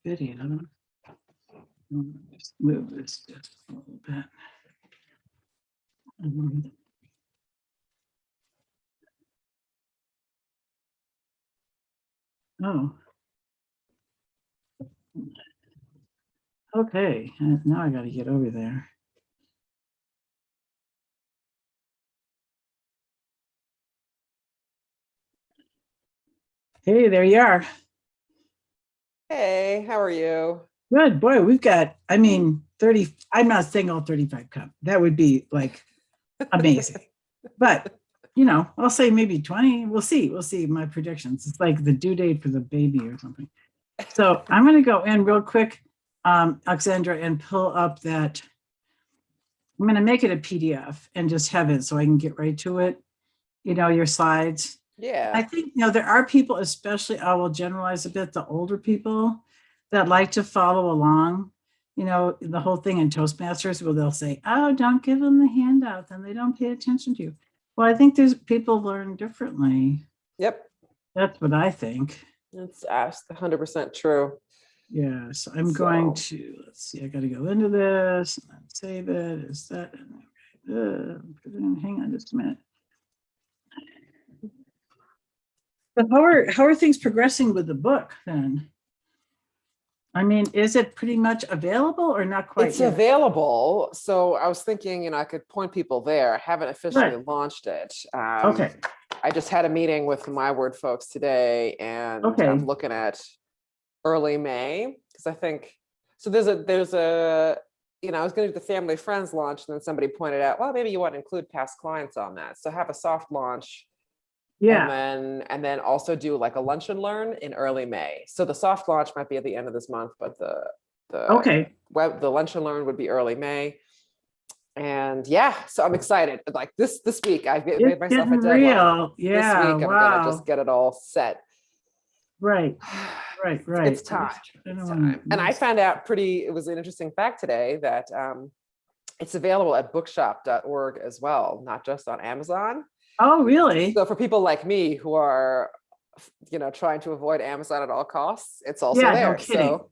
video. Just move this just a little bit. Oh. Okay, now I got to get over there. Hey, there you are. Hey, how are you? Good. Boy, we've got, I mean, 30, I'm not saying all 35 come. That would be like amazing. But, you know, I'll say maybe 20. We'll see. We'll see my predictions. It's like the due date for the baby or something. So I'm going to go in real quick, Alexandra, and pull up that. I'm going to make it a PDF and just have it so I can get right to it. You know, your slides. Yeah. I think, you know, there are people, especially, I will generalize a bit, the older people that like to follow along. You know, the whole thing in Toastmasters where they'll say, oh, don't give them the handout, then they don't pay attention to you. Well, I think there's people learn differently. Yep. That's what I think. That's 100% true. Yeah, so I'm going to, let's see, I got to go into this and save it. Is that, hang on just a minute. But how are things progressing with the book then? I mean, is it pretty much available or not quite It's yet? available. So I was thinking, you know, I could point people there. I haven't officially launched it. Okay. I just had a meeting with my Word folks today, and Okay. I'm looking at early May because I think so. There's a you know, I was going to do the family friends launch, and then somebody pointed out, well, maybe you want to include past clients on that. So have a soft launch. Yeah. And then also do like a lunch and learn in early May. So the soft launch might be at the end of this month, but the lunch and learn would be early May. And yeah, so I'm excited. Like this week, I made myself a deadline. Real. Yeah. This week, I'm gonna just get it all set. Right. It's time. And I found out it was an interesting fact today that it's available at bookshop.org as well, not just on Amazon. Oh, really? So for people like me who are, you know, trying to avoid Amazon at all costs, it's also there. No kidding. So,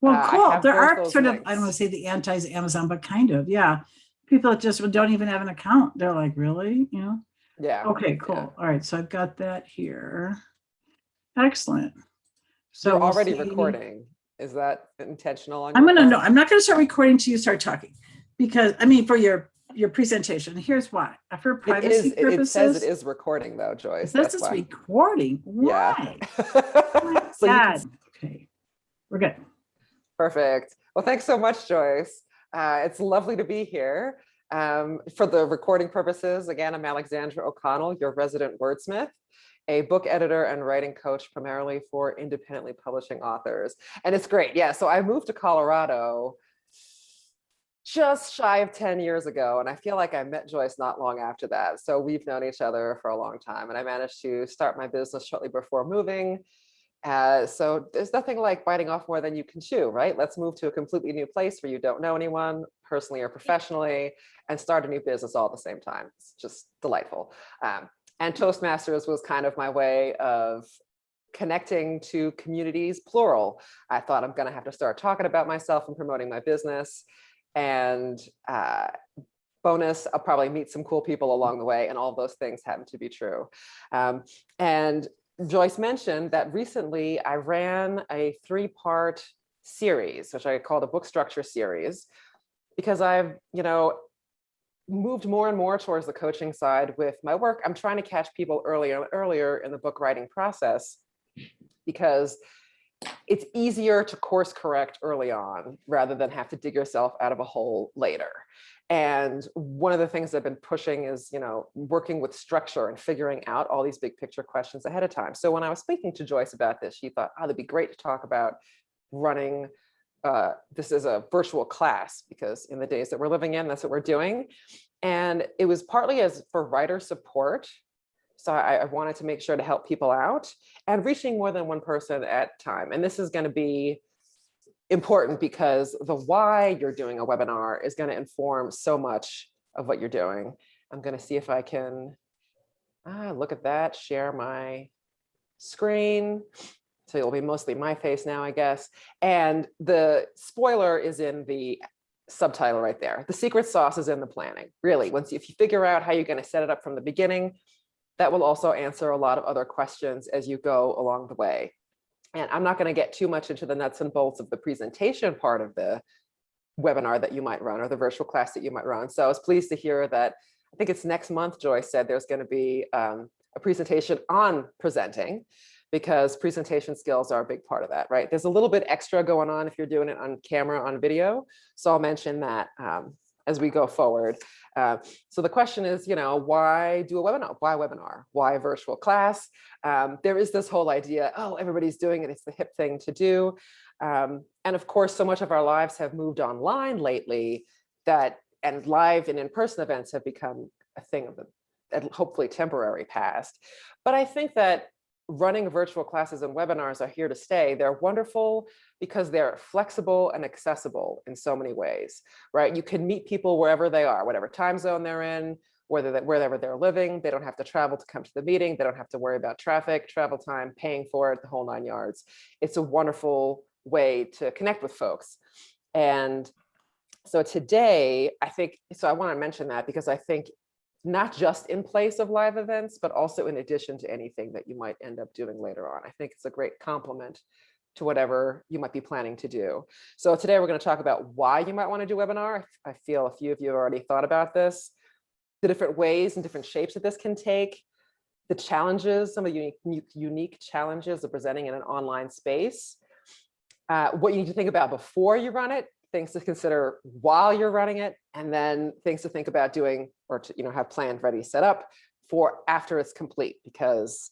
well, cool. There are sort of, I don't want to say the anti-Amazon, but kind of, yeah. People that just don't even have an account. They're like, really? You know? Yeah. Okay, cool. Yeah. All right. So I've got that here. Excellent. So you're already recording. Is that intentional? I'm not going to start recording until you start talking, because I mean, for your presentation. Here's why. For privacy purposes. It says it is recording though, Joyce. That's just recording. Why? Yeah. Oh my God. Okay. We're good. Perfect. Well, thanks so much, Joyce. It's lovely to be here. For the recording purposes, again, I'm Alexandra O'Connell, your resident wordsmith, a book editor and writing coach primarily for independently publishing authors. And it's great. Yeah. So I moved to Colorado just shy of 10 years ago. And I feel like I met Joyce not long after that. So we've known each other for a long time. And I managed to start my business shortly before moving. So there's nothing like biting off more than you can chew, right? Let's move to a completely new place where you don't know anyone, personally or professionally, and start a new business all at the same time. It's just delightful. And Toastmasters was kind of my way of connecting to communities, plural. I thought I'm going to have to start talking about myself and promoting my business. And bonus, I'll probably meet some cool people along the way, and all of those things happen to be true. And Joyce mentioned that recently I ran a 3-part series, which I called a book structure series, because I've, you know, moved more and more towards the coaching side with my work. I'm trying to catch people earlier and earlier in the book writing process, because it's easier to course correct early on rather than have to dig yourself out of a hole later. And one of the things I've been pushing is, you know, working with structure and figuring out all these big picture questions ahead of time. So when I was speaking to Joyce about this, she thought, oh, that'd be great to talk about running this as a virtual class, because in the days that we're living in, that's what we're doing. And it was partly as for writer support. So I wanted to make sure to help people out and reaching more than one person at a time. And this is going to be important because the why you're doing a webinar is going to inform so much of what you're doing. I'm going to see if I can look at that, share my screen So it'll be mostly my face now, I guess. And the spoiler is in the subtitle right there. The secret sauce is in the planning. Really, if you figure out how you're going to set it up from the beginning, that will also answer a lot of other questions as you go along the way. And I'm not going to get too much into the nuts and bolts of the presentation part of the webinar that you might run or the virtual class that you might run. So I was pleased to hear that, I think it's next month, Joyce said there's going to be a presentation on presenting, because presentation skills are a big part of that, right? There's a little bit extra going on if you're doing it on camera, on video. So I'll mention that as we go forward. So the question is, why do a webinar? Why webinar? Why a virtual class? There is this whole idea, oh, everybody's doing it, it's the hip thing to do. And of course, so much of our lives have moved online lately and live and in-person events have become a thing of the hopefully temporary past. But I think that running virtual classes and webinars are here to stay. They're wonderful because they're flexible and accessible in so many ways, right? You can meet people wherever they are, whatever time zone they're in, wherever they're living. They don't have to travel to come to the meeting. They don't have to worry about traffic, travel time, paying for it, the whole 9 yards. It's a wonderful way to connect with folks. And so today, I want to mention that because I think not just in place of live events, but also in addition to anything that you might end up doing later on. I think it's a great complement to whatever you might be planning to do. So today we're going to talk about why you might want to do a webinar. I feel a few of you have already thought about this, the different ways and different shapes that this can take, the challenges, some of the unique challenges of presenting in an online space, what you need to think about before you run it, things to consider while you're running it, and then things to think about doing or to have planned, ready, set up for after it's complete, because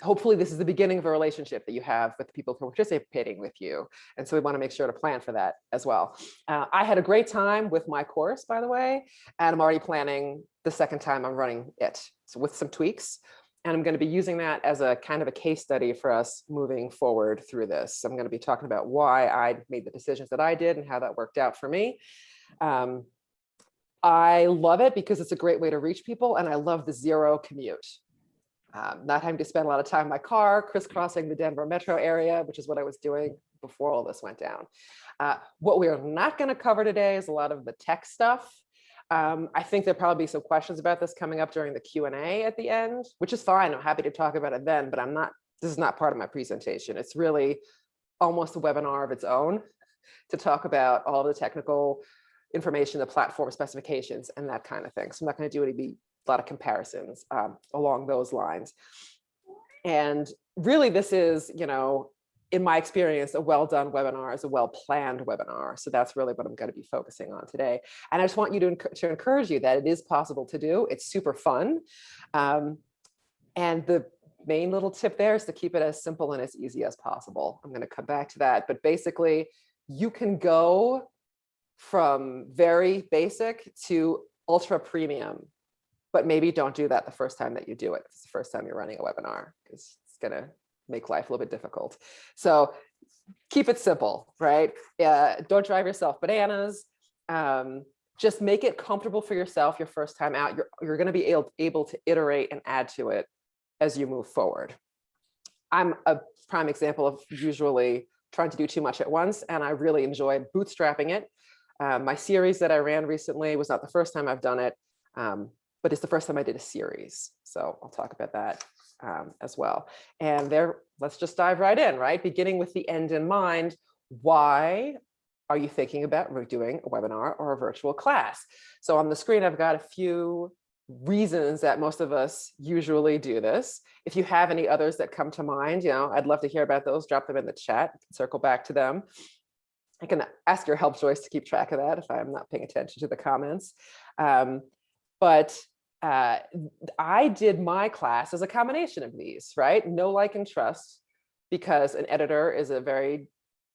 hopefully this is the beginning of a relationship that you have with the people who are participating with you. And so we want to make sure to plan for that as well. I had a great time with my course, by the way, and I'm already planning the second time I'm running it, so with some tweaks. And I'm going to be using that as a kind of a case study for us moving forward through this. I'm going to be talking about why I made the decisions that I did and how that worked out for me. I love it because it's a great way to reach people, and I love the zero commute. Not having to spend a lot of time in my car, crisscrossing the Denver metro area, which is what I was doing before all this went down. What we are not going to cover today is a lot of the tech stuff. I think there'll probably be some questions about this coming up during the Q&A at the end, which is fine. I'm happy to talk about it then, but this is not part of my presentation. It's really almost a webinar of its own to talk about all the technical information, the platform specifications, and that kind of thing. So I'm not going to do a lot of comparisons along those lines. And really, this is, in my experience, a well-done webinar is a well-planned webinar. So that's really what I'm going to be focusing on today. And I just want you to encourage you that it is possible to do. It's super fun. And the main little tip there is to keep it as simple and as easy as possible. I'm going to come back to that. But basically, you can go from very basic to ultra premium, but maybe don't do that the first time that you do it. It's the first time you're running a webinar, because it's going to make life a little bit difficult. So keep it simple, right? Don't drive yourself bananas. Just make it comfortable for yourself your first time out. You're going to be able to iterate and add to it as you move forward. I'm a prime example of usually trying to do too much at once, and I really enjoyed bootstrapping it. My series that I ran recently was not the first time I've done it, but it's the first time I did a series. So I'll talk about that as well. And let's just dive right in, right? Beginning with the end in mind. Why are you thinking about doing a webinar or a virtual class? So on the screen, I've got a few reasons that most of us usually do this. If you have any others that come to mind, I'd love to hear about those. Drop them in the chat, circle back to them. I can ask your help, Joyce, to keep track of that if I'm not paying attention to the comments. But I did my class as a combination of these, right? Know, like, and trust, because an editor is a very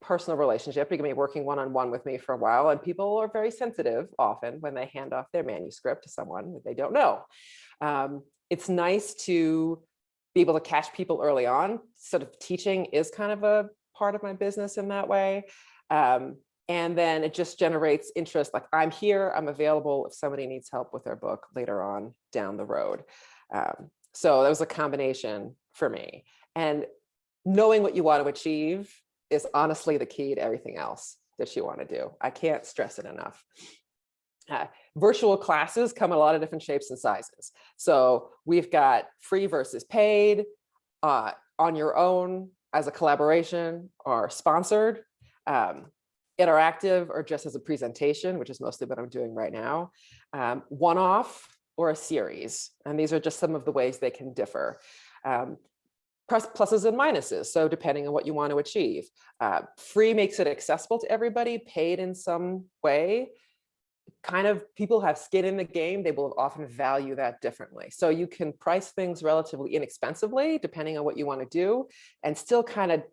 personal relationship. You can be working one-on-one with me for a while, and people are very sensitive often when they hand off their manuscript to someone that they don't know. It's nice to be able to catch people early on. Sort of teaching is kind of a part of my business in that way. And then it just generates interest. Like, I'm here, I'm available if somebody needs help with their book later on down the road. So that was a combination for me. And knowing what you want to achieve is honestly the key to everything else that you want to do. I can't stress it enough. Virtual classes come in a lot of different shapes and sizes. So we've got free versus paid, on your own as a collaboration, or sponsored, interactive, or just as a presentation, which is mostly what I'm doing right now, one-off, or a series. And these are just some of the ways they can differ. Pluses and minuses. So depending on what you want to achieve, free makes it accessible to everybody, paid in some way, kind of people have skin in the game, they will often value that differently. So you can price things relatively inexpensively, depending on what you want to do, and still kind of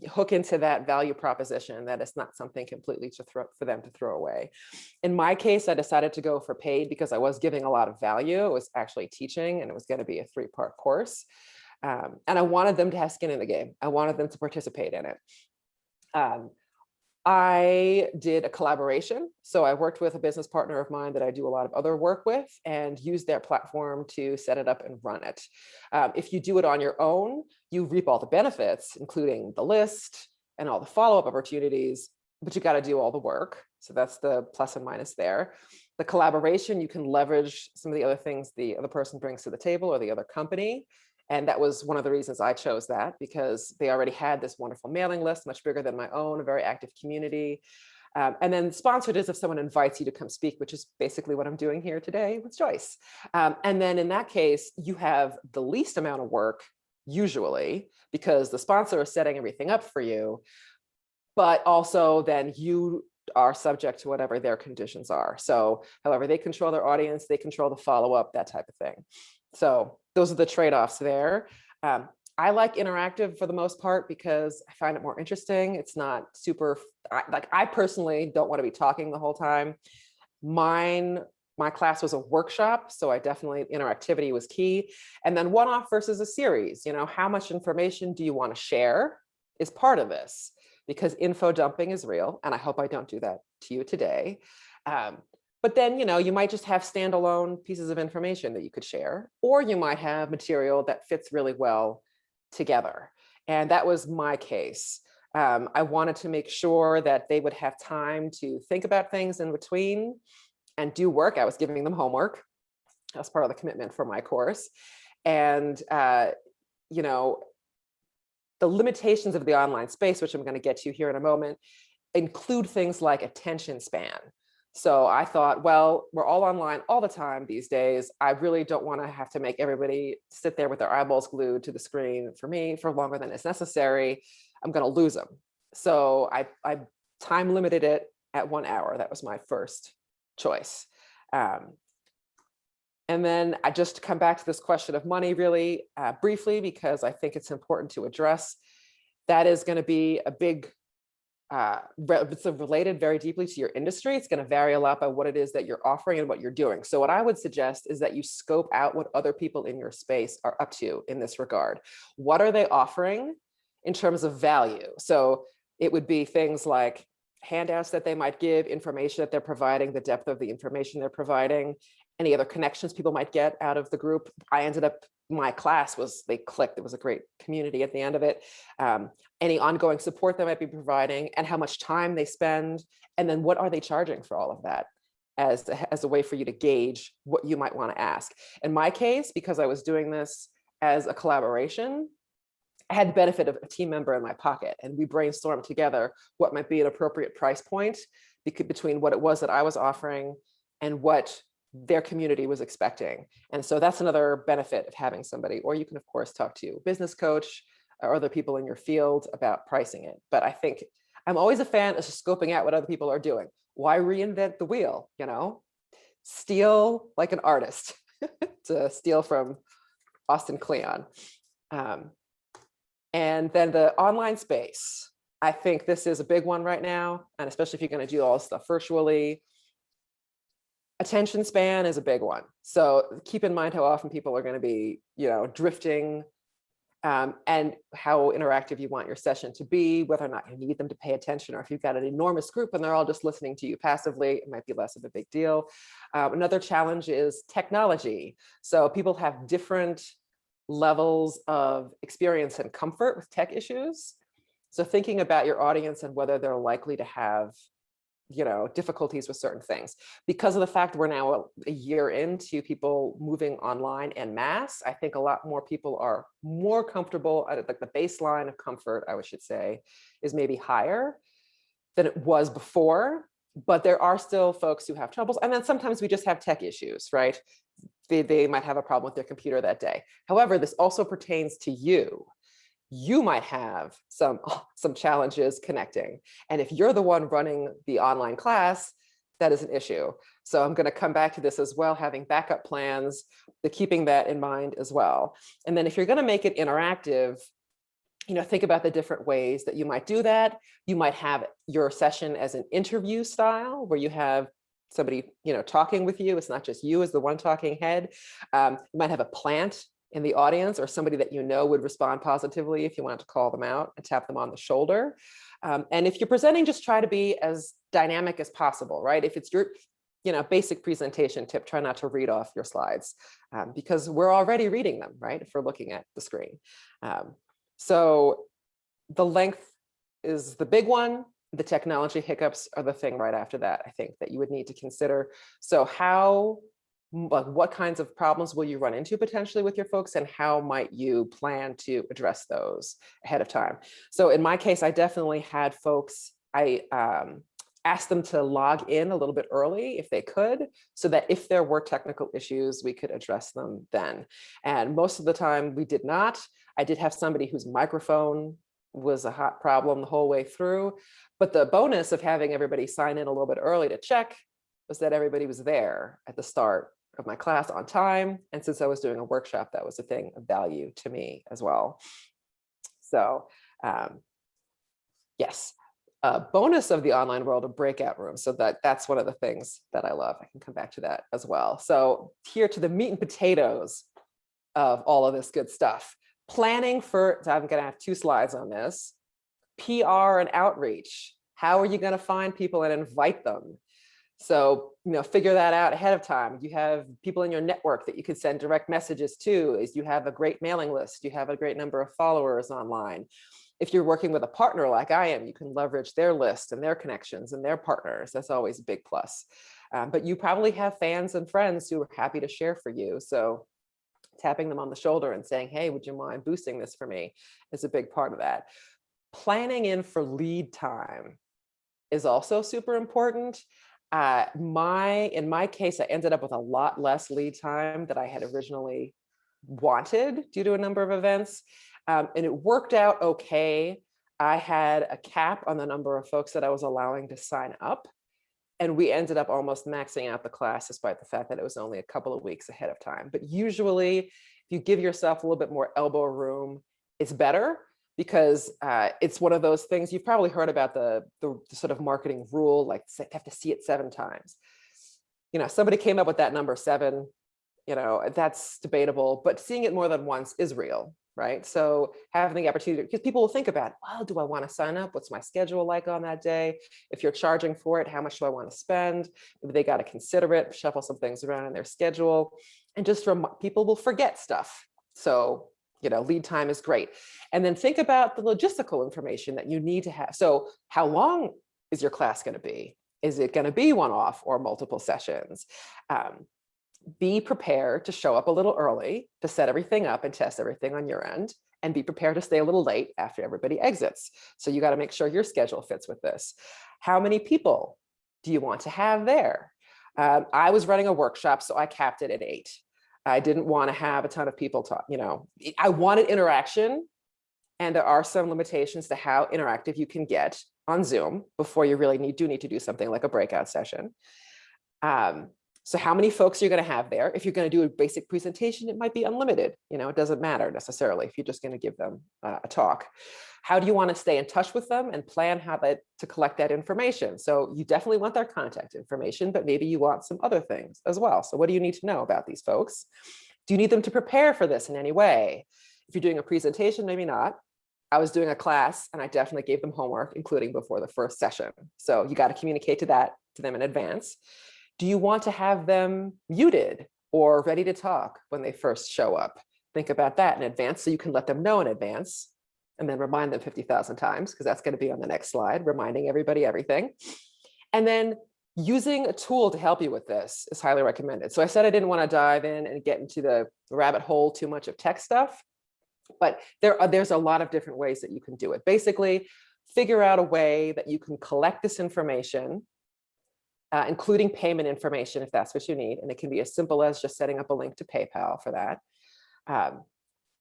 hook into that value proposition that it's not something completely for them to throw away. In my case, I decided to go for paid because I was giving a lot of value. It was actually teaching, and it was going to be a 3-part course. And I wanted them to have skin in the game. I wanted them to participate in it. I did a collaboration. So I worked with a business partner of mine that I do a lot of other work with, and used their platform to set it up and run it. If you do it on your own, you reap all the benefits, including the list and all the follow-up opportunities, but you got to do all the work. So that's the plus and minus there. The collaboration, you can leverage some of the other things the other person brings to the table, or the other company. And that was one of the reasons I chose that, because they already had this wonderful mailing list, much bigger than my own, a very active community. And then sponsored is if someone invites you to come speak, which is basically what I'm doing here today with Joyce. And then in that case, you have the least amount of work, usually, because the sponsor is setting everything up for you, but also then you are subject to whatever their conditions are. So however they control their audience, they control the follow-up, that type of thing. So those are the trade-offs there. I like interactive for the most part because I find it more interesting. It's not super, I personally don't want to be talking the whole time. My class was a workshop, so I definitely, interactivity was key. And then one-off versus a series, how much information do you want to share is part of this, because info dumping is real. And I hope I don't do that to you today. But then, you might just have standalone pieces of information that you could share, or you might have material that fits really well together. And that was my case. I wanted to make sure that they would have time to think about things in between and do work. I was giving them homework as part of the commitment for my course. And, the limitations of the online space, which I'm going to get to here in a moment, include things like attention span. So I thought, well, we're all online all the time these days. I really don't want to have to make everybody sit there with their eyeballs glued to the screen for me for longer than is necessary. I'm going to lose them. So I time limited it at 1 hour. That was my first choice. And then I just come back to this question of money really briefly, because I think it's important to address. That is going to be a big it's related very deeply to your industry. It's going to vary a lot by what it is that you're offering and what you're doing. So what I would suggest is that you scope out what other people in your space are up to in this regard. What are they offering in terms of value? So it would be things like handouts that they might give, information that they're providing, the depth of the information they're providing, any other connections people might get out of the group. My class they clicked. It was a great community at the end of it. Any ongoing support they might be providing, and how much time they spend, and then what are they charging for all of that as a way for you to gauge what you might want to ask. In my case, because I was doing this as a collaboration, I had the benefit of a team member in my pocket, and we brainstormed together what might be an appropriate price point between what it was that I was offering and what their community was expecting. And so that's another benefit of having somebody, or you can of course talk to a business coach or other people in your field about pricing it. But I think I'm always a fan of just scoping out what other people are doing. Why reinvent the wheel? Steal like an artist to steal from Austin Kleon. And then the online space. I think this is a big one right now. And especially if you're going to do all this stuff virtually, attention span is a big one. So keep in mind how often people are going to be, drifting, and how interactive you want your session to be, whether or not you need them to pay attention, or if you've got an enormous group and they're all just listening to you passively, it might be less of a big deal. Another challenge is technology. So people have different levels of experience and comfort with tech issues. So thinking about your audience and whether they're likely to have, difficulties with certain things. Because of the fact we're now a year into people moving online en masse, I think a lot more people are more comfortable at like the baseline of comfort, I should say, is maybe higher than it was before. But there are still folks who have troubles. And then sometimes we just have tech issues, right? They might have a problem with their computer that day. However, this also pertains to you. You might have some challenges connecting. And if you're the one running the online class, that is an issue. So I'm going to come back to this as well, having backup plans, keeping that in mind as well. And then if you're going to make it interactive, think about the different ways that you might do that. You might have your session as an interview style where you have somebody, talking with you. It's not just you as the one talking head. You might have a plant in the audience or somebody that would respond positively if you wanted to call them out and tap them on the shoulder. And if you're presenting, just try to be as dynamic as possible, right? If it's your basic presentation tip, try not to read off your slides because we're already reading them, right? If we're looking at the screen. So the length is the big one. The technology hiccups are the thing right after that, I think, that you would need to consider. So what kinds of problems will you run into potentially with your folks, and how might you plan to address those ahead of time? So in my case, I definitely had folks, I asked them to log in a little bit early if they could, so that if there were technical issues, we could address them then. And most of the time we did not. I did have somebody whose microphone was a hot problem the whole way through. But the bonus of having everybody sign in a little bit early to check was that everybody was there at the start of my class on time. And since I was doing a workshop, that was a thing of value to me as well. So yes, a bonus of the online world of breakout rooms. So that's one of the things that I love. I can come back to that as well. So here to the meat and potatoes of all of this good stuff. Planning for, so I'm going to have 2 slides on this. PR and outreach. How are you going to find people and invite them? So, figure that out ahead of time. You have people in your network that you could send direct messages to. Is you have a great mailing list. You have a great number of followers online. If you're working with a partner like I am, you can leverage their list and their connections and their partners. That's always a big plus. But you probably have fans and friends who are happy to share for you. So tapping them on the shoulder and saying, hey, would you mind boosting this for me, is a big part of that. Planning in for lead time is also super important. In my case, I ended up with a lot less lead time that I had originally wanted due to a number of events. And it worked out okay. I had a cap on the number of folks that I was allowing to sign up. And we ended up almost maxing out the class, despite the fact that it was only a couple of weeks ahead of time. But usually, if you give yourself a little bit more elbow room, it's better, because it's one of those things you've probably heard about, the sort of marketing rule, like you have to see it 7 times. Somebody came up with that number 7, that's debatable, but seeing it more than once is real, right? So having the opportunity, because people will think about, well, do I want to sign up? What's my schedule like on that day? If you're charging for it, how much do I want to spend? Maybe they got to consider it, shuffle some things around in their schedule. And just people will forget stuff. So lead time is great. And then think about the logistical information that you need to have. So how long is your class going to be? Is it going to be one-off or multiple sessions? Be prepared to show up a little early to set everything up and test everything on your end, and be prepared to stay a little late after everybody exits. So you got to make sure your schedule fits with this. How many people do you want to have there? I was running a workshop, so I capped it at 8. I didn't want to have a ton of people talk, I wanted interaction, and there are some limitations to how interactive you can get on Zoom before you really need to do something like a breakout session. So how many folks are you going to have there? If you're going to do a basic presentation, it might be unlimited. It doesn't matter necessarily if you're just going to give them a talk. How do you want to stay in touch with them and plan how to collect that information? So you definitely want their contact information, but maybe you want some other things as well. So what do you need to know about these folks? Do you need them to prepare for this in any way? If you're doing a presentation, maybe not. I was doing a class and I definitely gave them homework, including before the first session. So you got to communicate to them in advance. Do you want to have them muted or ready to talk when they first show up? think about that in advance so you can let them know in advance and then remind them 50,000 times, because that's going to be on the next slide, reminding everybody everything. And then using a tool to help you with this is highly recommended. So I said I didn't want to dive in and get into the rabbit hole too much of tech stuff, but there's a lot of different ways that you can do it. Basically, figure out a way that you can collect this information, including payment information if that's what you need. And it can be as simple as just setting up a link to PayPal for that.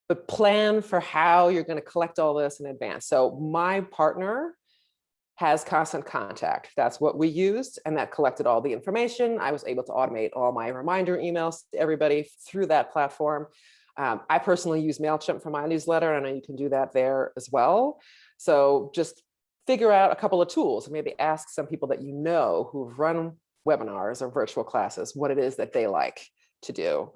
But plan for how you're going to collect all this in advance. So my partner has Constant Contact. That's what we used, and that collected all the information. I was able to automate all my reminder emails to everybody through that platform. I personally use MailChimp for my newsletter, and I know you can do that there as well. So just figure out a couple of tools, and maybe ask some people that you know who've run webinars or virtual classes what it is that they like to do.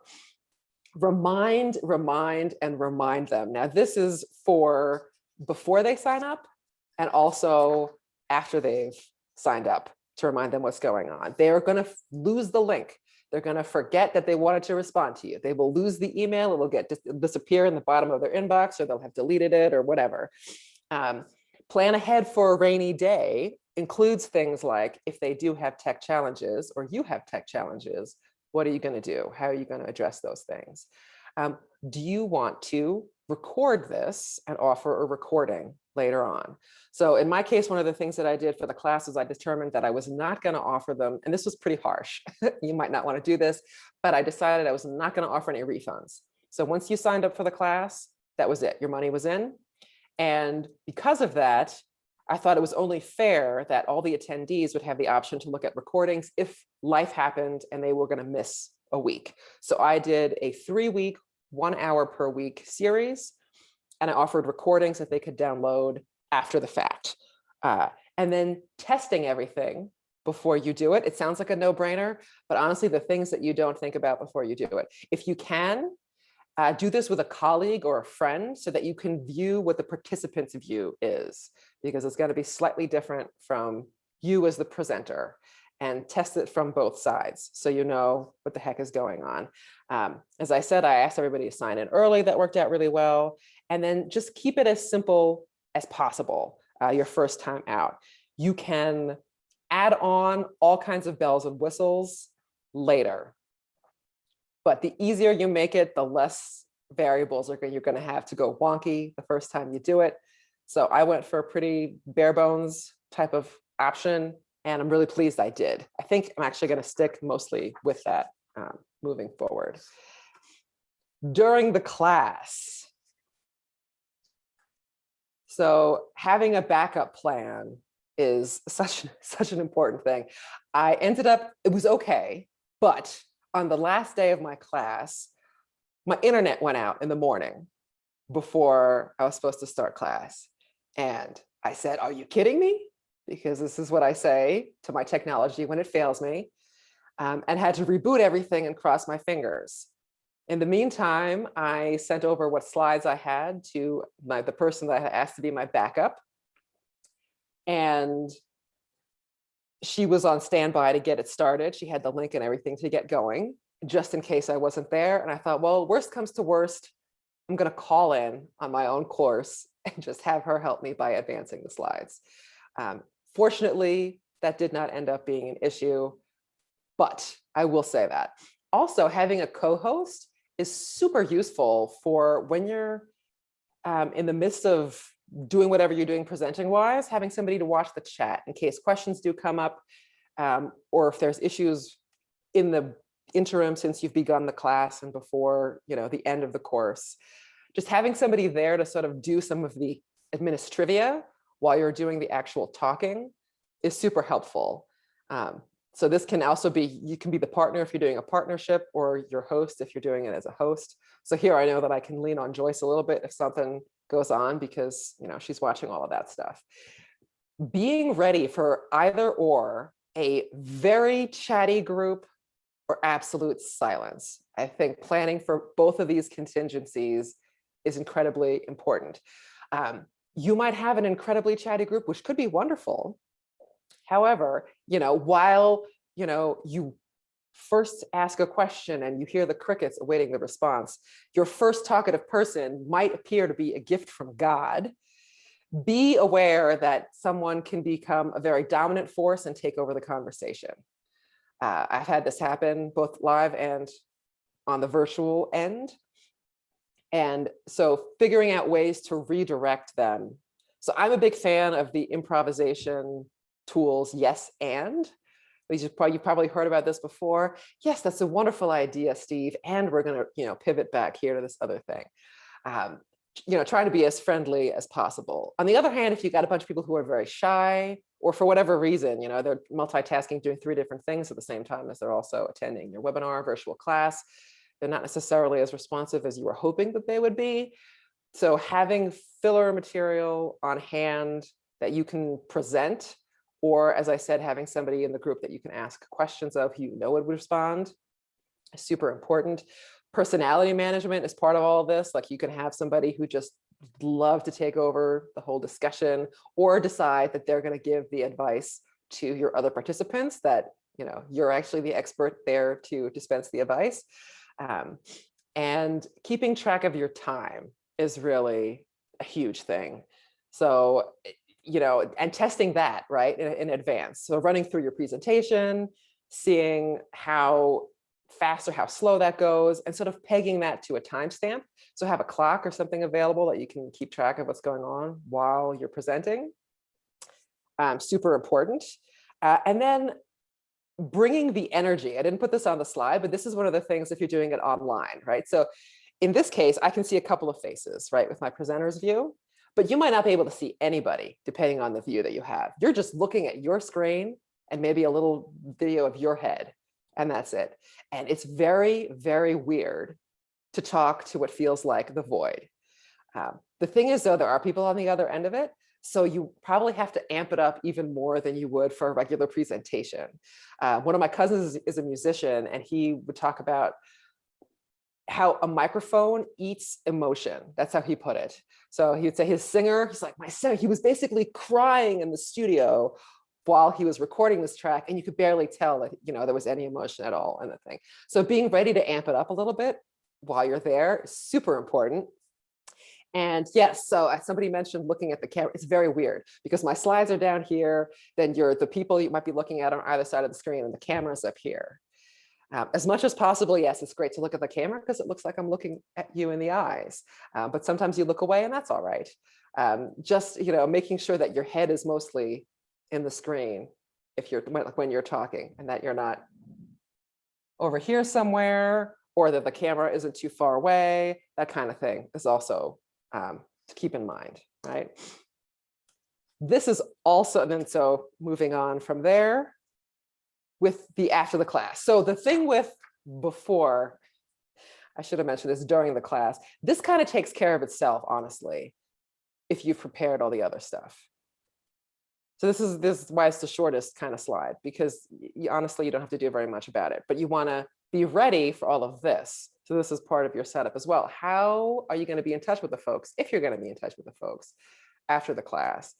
Remind, and remind them. Now, this is for before they sign up and also after they've signed up, to remind them what's going on. They're going to lose the link. They're going to forget that they wanted to respond to you. They will lose the email. It will disappear in the bottom of their inbox, or they'll have deleted it or whatever. Plan ahead for a rainy day includes things like, if they do have tech challenges or you have tech challenges, what are you going to do? How are you going to address those things? Do you want to record this and offer a recording later on? So in my case, one of the things that I did for the classes, I determined that I was not going to offer them, and this was pretty harsh. You might not want to do this, but I decided I was not going to offer any refunds. So once you signed up for the class, that was it. Your money was in. And because of that, I thought it was only fair that all the attendees would have the option to look at recordings if life happened and they were going to miss a week. So I did a 3-week, 1 hour per week series, and I offered recordings that they could download after the fact. And then testing everything before you do it. It sounds like a no-brainer, but honestly, the things that you don't think about before you do it. If you can, do this with a colleague or a friend so that you can view what the participant's view is, because it's going to be slightly different from you as the presenter, and test it from both sides so you know what the heck is going on. As I said, I asked everybody to sign in early. That worked out really well. And then just keep it as simple as possible your first time out. You can add on all kinds of bells and whistles later. But the easier you make it, the less variables you're going to have to go wonky the first time you do it. So I went for a pretty bare bones type of option, and I'm really pleased I did. I think I'm actually going to stick mostly with that moving forward. During the class, so having a backup plan is such an important thing. I ended up, it was okay, but on the last day of my class, my internet went out in the morning before I was supposed to start class. And I said, "Are you kidding me?" Because this is what I say to my technology when it fails me, and had to reboot everything and cross my fingers. In the meantime, I sent over what slides I had to the person that I had asked to be my backup. And she was on standby to get it started. She had the link and everything to get going, just in case I wasn't there. And I thought, well, worst comes to worst, I'm going to call in on my own course and just have her help me by advancing the slides. Fortunately, that did not end up being an issue, but I will say that. Also, having a co-host is super useful for when you're in the midst of doing whatever you're doing presenting wise, having somebody to watch the chat in case questions do come up, or if there's issues in the interim since you've begun the class and before the end of the course. Just having somebody there to sort of do some of the administrivia while you're doing the actual talking is super helpful. So this can also be, you can be the partner if you're doing a partnership, or your host if you're doing it as a host. So here I know that I can lean on Joyce a little bit if something goes on, because she's watching all of that stuff. Being ready for either or a very chatty group or absolute silence. I think planning for both of these contingencies is incredibly important. You might have an incredibly chatty group, which could be wonderful. However, while you first ask a question and you hear the crickets awaiting the response, your first talkative person might appear to be a gift from God. Be aware that someone can become a very dominant force and take over the conversation. I've had this happen both live and on the virtual end. And so figuring out ways to redirect them. So I'm a big fan of the improvisation tools, yes, and. You've probably heard about this before. Yes, that's a wonderful idea, Steve. And we're going to, pivot back here to this other thing. Trying to be as friendly as possible. On the other hand, if you've got a bunch of people who are very shy, or for whatever reason, they're multitasking, doing 3 different things at the same time as they're also attending your webinar, virtual class, they're not necessarily as responsive as you were hoping that they would be. So having filler material on hand that you can present, or as I said, having somebody in the group that you can ask questions of who would respond, is super important. Personality management is part of all of this. Like you can have somebody who just love to take over the whole discussion, or decide that they're going to give the advice to your other participants, that you're actually the expert there to dispense the advice. And keeping track of your time is really a huge thing. So, and testing that right in advance. So running through your presentation, seeing how fast or how slow that goes, and sort of pegging that to a timestamp. So have a clock or something available that you can keep track of what's going on while you're presenting. Super important. And then bringing the energy. I didn't put this on the slide, but this is one of the things if you're doing it online, right? So in this case, I can see a couple of faces, right, with my presenter's view, but you might not be able to see anybody depending on the view that you have. You're just looking at your screen and maybe a little video of your head, and that's it. And it's very, very weird to talk to what feels like the void. The thing is, though, there are people on the other end of it. So you probably have to amp it up even more than you would for a regular presentation. One of my cousins is a musician, and he would talk about how a microphone eats emotion. That's how he put it. So he would say his singer, he's like, my singer, he was basically crying in the studio while he was recording this track, and you could barely tell that there was any emotion at all in the thing. So being ready to amp it up a little bit while you're there is super important. And yes, so somebody mentioned looking at the camera. It's very weird because my slides are down here, then the people you might be looking at on either side of the screen, and the camera's up here. As much as possible, yes, it's great to look at the camera because it looks like I'm looking at you in the eyes. But sometimes you look away, and that's all right. Just making sure that your head is mostly in the screen when you're talking, and that you're not over here somewhere, or that the camera isn't too far away. That kind of thing is also to keep in mind, right? This is also, and then so moving on from there with the after the class. So the thing with before, I should have mentioned this during the class, this kind of takes care of itself, honestly, if you've prepared all the other stuff. So this is why it's the shortest kind of slide, because honestly, you don't have to do very much about it, but you want to be ready for all of this. So this is part of your setup as well. How are you going to be in touch with the folks, if you're going to be in touch with the folks after the class?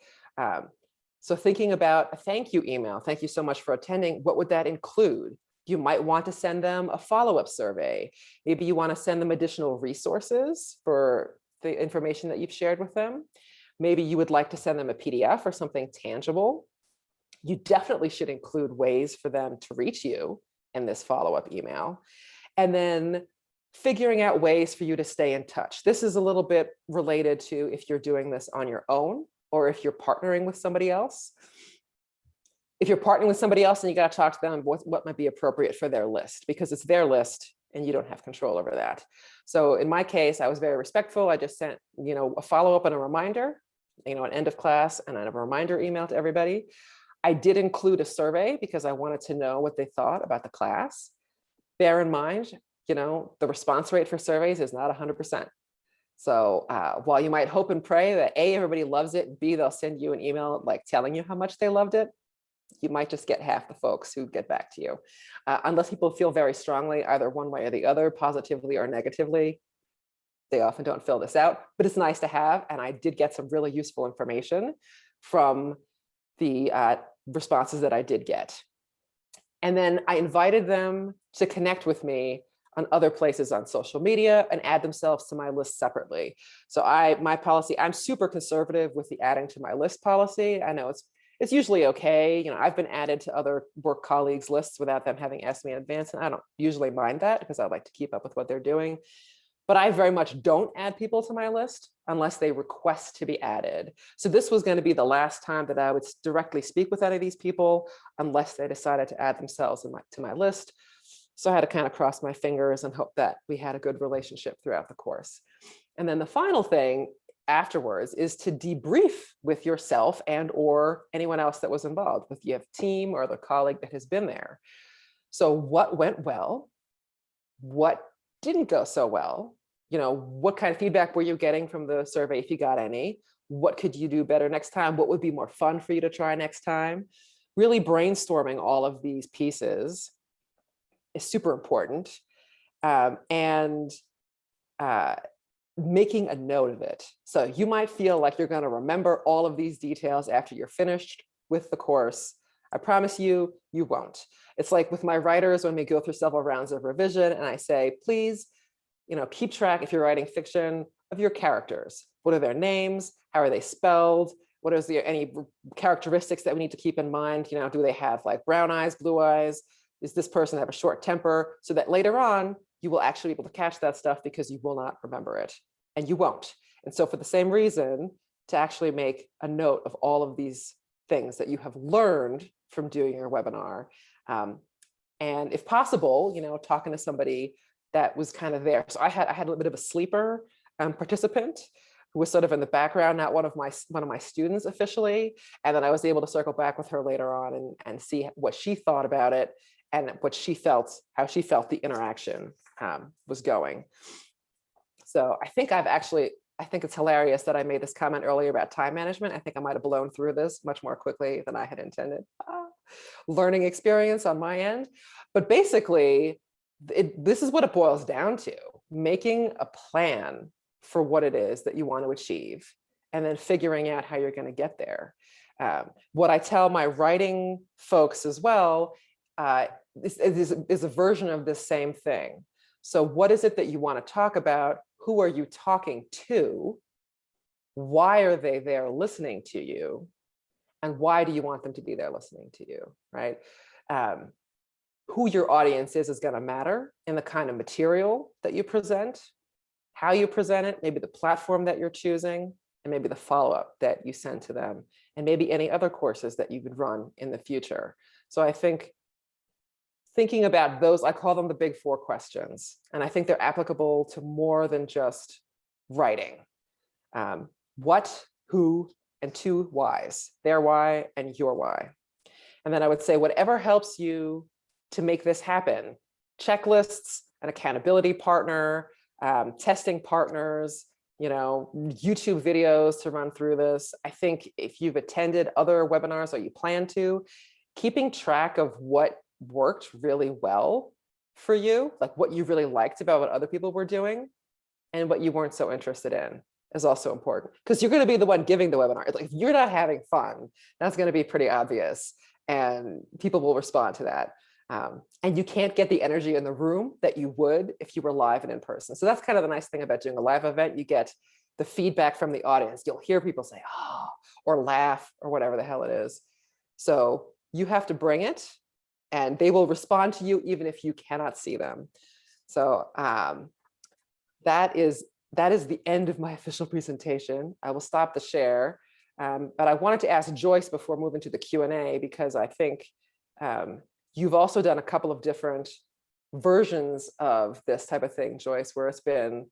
So thinking about a thank you email, thank you so much for attending, what would that include? You might want to send them a follow-up survey. Maybe you want to send them additional resources for the information that you've shared with them. Maybe you would like to send them a PDF or something tangible. You definitely should include ways for them to reach you in this follow-up email. And then figuring out ways for you to stay in touch. This is a little bit related to if you're doing this on your own or if you're partnering with somebody else. If you're partnering with somebody else, then you got to talk to them what might be appropriate for their list, because it's their list and you don't have control over that. So in my case, I was very respectful. I just sent, a follow-up and a reminder, an end of class and a reminder email to everybody. I did include a survey because I wanted to know what they thought about the class. Bear in mind, the response rate for surveys is not 100%. So while you might hope and pray that A, everybody loves it, and B, they'll send you an email like telling you how much they loved it, you might just get half the folks who get back to you. Unless people feel very strongly either one way or the other, positively or negatively, they often don't fill this out, but it's nice to have. And I did get some really useful information from the responses that I did get. And then I invited them to connect with me on other places on social media and add themselves to my list separately. So my policy, I'm super conservative with the adding to my list policy. I know it's usually okay. You know, I've been added to other work colleagues' lists without them having asked me in advance, and I don't usually mind that because I like to keep up with what they're doing. But I very much don't add people to my list unless they request to be added. So this was going to be the last time that I would directly speak with any of these people unless they decided to add themselves to my list. So I had to kind of cross my fingers and hope that we had a good relationship throughout the course. And then the final thing afterwards is to debrief with yourself and or anyone else that was involved, with your team or the colleague that has been there. So what went well? What didn't go so well? You know, what kind of feedback were you getting from the survey, if you got any? What could you do better next time? What would be more fun for you to try next time? Really brainstorming all of these pieces is super important. And making a note of it. So you might feel like you're going to remember all of these details after you're finished with the course. I promise you, you won't. It's like with my writers when we go through several rounds of revision and I say, please, you know, keep track if you're writing fiction of your characters. What are their names? How are they spelled? What is there any characteristics that we need to keep in mind? You know, do they have like brown eyes, blue eyes? Does this person have a short temper? So that later on, you will actually be able to catch that stuff because you will not remember it, and you won't. And so for the same reason, to actually make a note of all of these things that you have learned from doing your webinar. And if possible, you know, talking to somebody that was kind of there. So I had a little bit of a sleeper participant who was sort of in the background, not one of my students officially. And then I was able to circle back with her later on and see what she thought about it and what she felt, how she felt the interaction was going. So I think it's hilarious that I made this comment earlier about time management. I think I might have blown through this much more quickly than I had intended. Learning experience on my end. But basically, this is what it boils down to: making a plan for what it is that you want to achieve, and then figuring out how you're going to get there. What I tell my writing folks as well is a version of this same thing. So what is it that you want to talk about? Who are you talking to? Why are they there listening to you? And why do you want them to be there listening to you, right? Who your audience is going to matter in the kind of material that you present, how you present it, maybe the platform that you're choosing, and maybe the follow-up that you send to them, and maybe any other courses that you would run in the future. So I think thinking about those, I call them the big four questions. And I think they're applicable to more than just writing. What, who, and two whys, their why and your why. And then I would say, whatever helps you to make this happen, checklists, an accountability partner, testing partners, you know, YouTube videos to run through this. I think if you've attended other webinars or you plan to, keeping track of what worked really well for you, like what you really liked about what other people were doing and what you weren't so interested in, is also important, because you're going to be the one giving the webinar. It's like, if you're not having fun, that's going to be pretty obvious, and people will respond to that. And you can't get the energy in the room that you would if you were live and in person. So that's kind of the nice thing about doing a live event. You get the feedback from the audience. You'll hear people say, oh, or laugh, or whatever the hell it is. So you have to bring it, and they will respond to you even if you cannot see them. So that is the end of my official presentation. I will stop the share, but I wanted to ask Joyce before moving to the Q&A, because I think you've also done a couple of different versions of this type of thing, Joyce, where it's been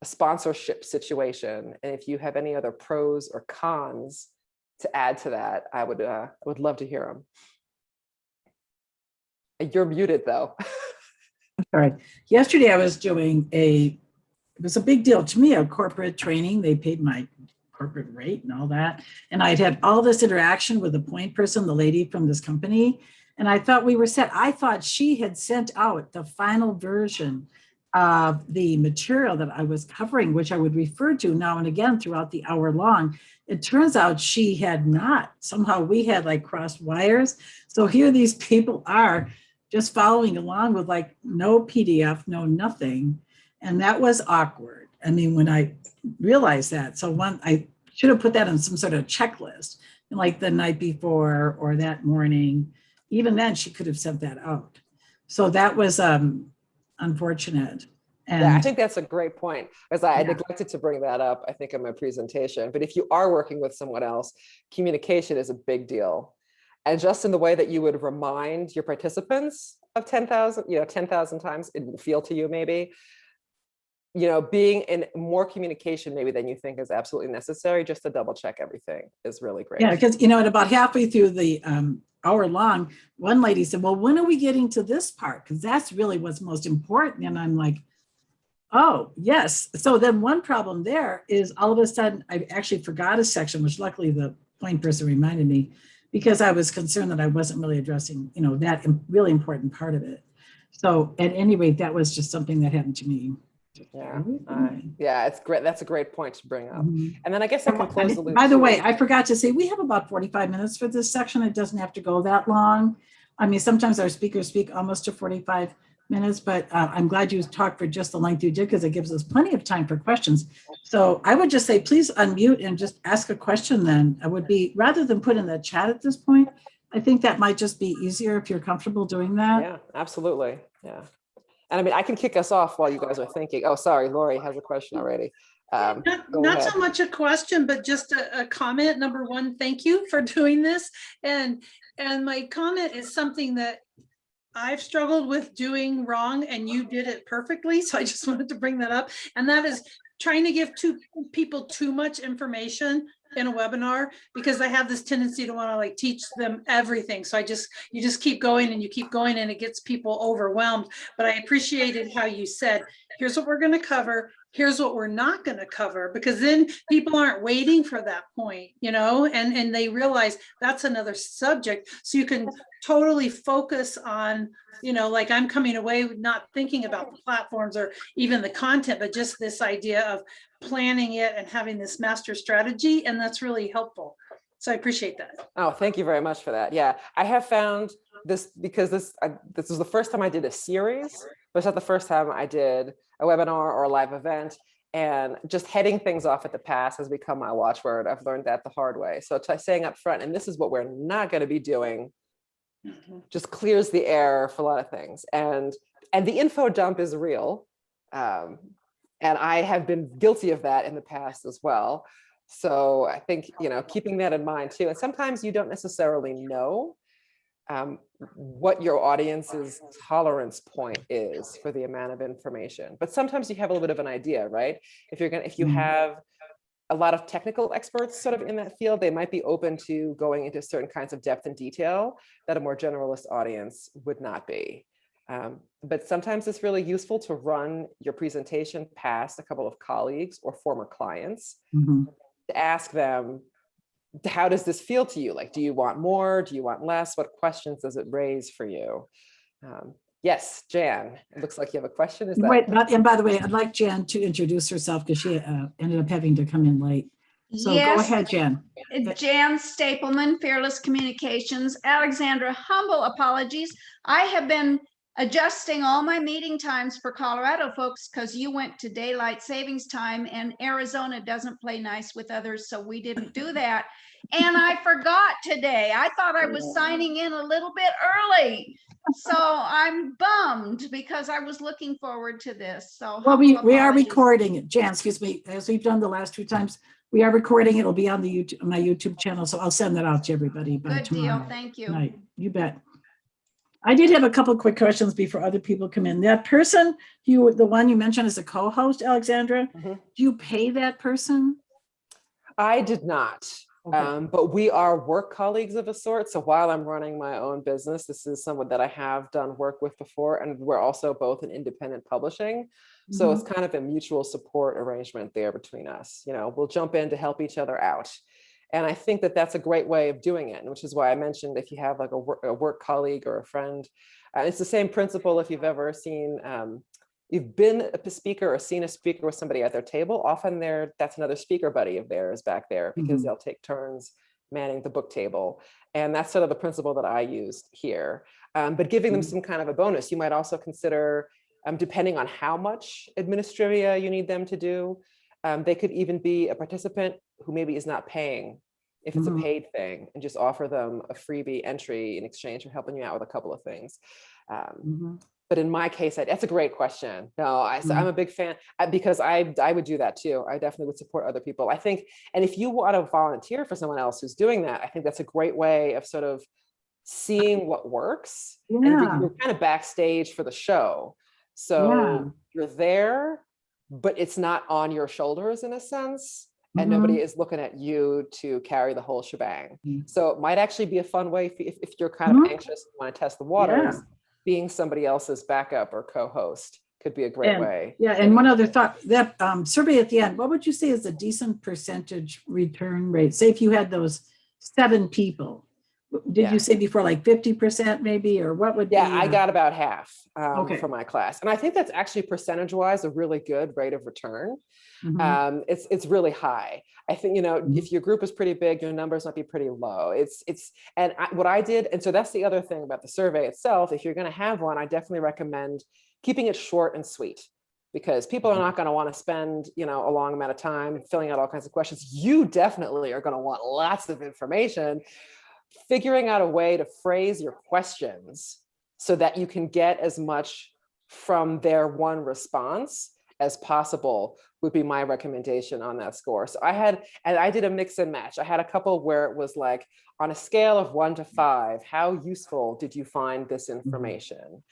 a sponsorship situation. And if you have any other pros or cons to add to that, I would love to hear them. You're muted though. All right. Yesterday I was doing it was a big deal to me, a corporate training. They paid my corporate rate and all that. And I'd had all this interaction with the point person, the lady from this company. And I thought we were set. I thought she had sent out the final version of the material that I was covering, which I would refer to now and again throughout the hour long. It turns out she had not. Somehow we had like crossed wires. So here these people are just following along with like no PDF, no nothing. And that was awkward. I mean, when I realized that, so I should have put that on some sort of checklist, like the night before or that morning. Even then, she could have sent that out. So that was unfortunate. And yeah, I think that's a great point, because I Yeah. neglected to bring that up, I think, in my presentation. But if you are working with someone else, communication is a big deal. And just in the way that you would remind your participants of 10,000, 10,000 times, it will feel to you maybe, being in more communication maybe than you think is absolutely necessary, just to double check everything is really great. Yeah, because, at about halfway through the hour long, one lady said, well, when are we getting to this part? Because that's really what's most important. And I'm like, oh, yes. So then one problem there is all of a sudden, I actually forgot a section, which luckily the point person reminded me, because I was concerned that I wasn't really addressing, that really important part of it. So at any rate, that was just something that happened to me. Yeah, it's great. That's a great point to bring up. Mhm. And then I guess I can close the loop. By the too. way, I forgot to say, we have about 45 minutes for this section. It doesn't have to go that long. I mean, sometimes our speakers speak almost to 45 minutes, but I'm glad you talked for just the length you did, because it gives us plenty of time for questions. So I would just say, please unmute and just ask a question then. I would be, rather than put in the chat at this point, I think that might just be easier if you're comfortable doing that. Yeah, absolutely. Yeah. And I mean, I can kick us off while you guys are thinking. Oh, sorry, Lori has a question already. Not so much a question, but just a comment. Number one, thank you for doing this. And my comment is something that I've struggled with doing wrong, and you did it perfectly. So I just wanted to bring that up. And that is trying to give people too much information in a webinar, because I have this tendency to want to like teach them everything. So you just keep going and you keep going, and it gets people overwhelmed. But I appreciated how you said, here's what we're going to cover. Here's what we're not going to cover, because then people aren't waiting for that point, and they realize that's another subject. So you can totally focus on, like I'm coming away not thinking about the platforms or even the content, but just this idea of planning it and having this master strategy. And that's really helpful. So I appreciate that. Oh, thank you very much for that. Yeah, I have found this, because this was the first time I did a series, but it's not the first time I did a webinar or a live event. And just heading things off at the pass has become my watchword. I've learned that the hard way. So saying up front, and this is what we're not going to be doing, just clears the air for a lot of things. And the info dump is real. And I have been guilty of that in the past as well. So I think, keeping that in mind too. And sometimes you don't necessarily know what your audience's tolerance point is for the amount of information, but sometimes you have a little bit of an idea, right? If you have a lot of technical experts sort of in that field, they might be open to going into certain kinds of depth and detail that a more generalist audience would not be. But sometimes it's really useful to run your presentation past a couple of colleagues or former clients to ask them, how does this feel to you? Like, do you want more? Do you want less? What questions does it raise for you? Yes, Jan, it looks like you have a question. Is that? Wait, and by the way, I'd like Jan to introduce herself, because she ended up having to come in late. So yes, go ahead, Jan. Jan Stapleman, Fearless Communications. Alexandra, humble apologies. I have been adjusting all my meeting times for Colorado folks, because you went to daylight savings time, and Arizona doesn't play nice with others, so we didn't do that. And I forgot today. I thought I was signing in a little bit early. So I'm bummed, because I was looking forward to this. So Well, we are apologies. recording it, Jan, excuse me, as we've done the last 2 times. We are recording. It'll be on the my YouTube channel. So I'll send that out to everybody by Good tomorrow deal. Thank you. night. You bet. I did have a couple of quick questions before other people come in. That person, the one you mentioned as a co-host, Alexandra, do you pay that person? I did not. Okay. But we are work colleagues of a sort. So while I'm running my own business, this is someone that I have done work with before. And we're also both in independent publishing. So it's kind of a mutual support arrangement there between us. We'll jump in to help each other out. And I think that that's a great way of doing it, which is why I mentioned if you have like a work colleague or a friend, it's the same principle. If you've ever seen, you've been a speaker or seen a speaker with somebody at their table, often that's another speaker buddy of theirs back there, because they'll take turns manning the book table. And that's sort of the principle that I used here. But giving them some kind of a bonus, you might also consider, depending on how much administrivia you need them to do, they could even be a participant who maybe is not paying if it's a paid thing, and just offer them a freebie entry in exchange for helping you out with a couple of things. But in my case, that's a great question. No, I'm a big fan, because I would do that too. I definitely would support other people. I think, and if you want to volunteer for someone else who's doing that, I think that's a great way of sort of seeing what works. And you're kind of backstage for the show. So you're there, but it's not on your shoulders in a sense. And nobody is looking at you to carry the whole shebang. So it might actually be a fun way if you're kind of anxious and want to test the waters, being somebody else's backup or co-host could be a great way. Yeah, and one other thought, that survey at the end, what would you say is a decent percentage return rate? Say if you had those 7 people, did you say before like 50% maybe, or what would be? I got about half for my class. And I think that's actually percentage-wise a really good rate of return. It's really high. I think, if your group is pretty big, your numbers might be pretty low. What I did, and so that's the other thing about the survey itself. If you're going to have one, I definitely recommend keeping it short and sweet, because people are not going to want to spend, a long amount of time filling out all kinds of questions. You definitely are going to want lots of information. Figuring out a way to phrase your questions so that you can get as much from their one response as possible would be my recommendation on that score. So I did a mix and match. I had a couple where it was like, on a scale of 1 to 5, how useful did you find this information?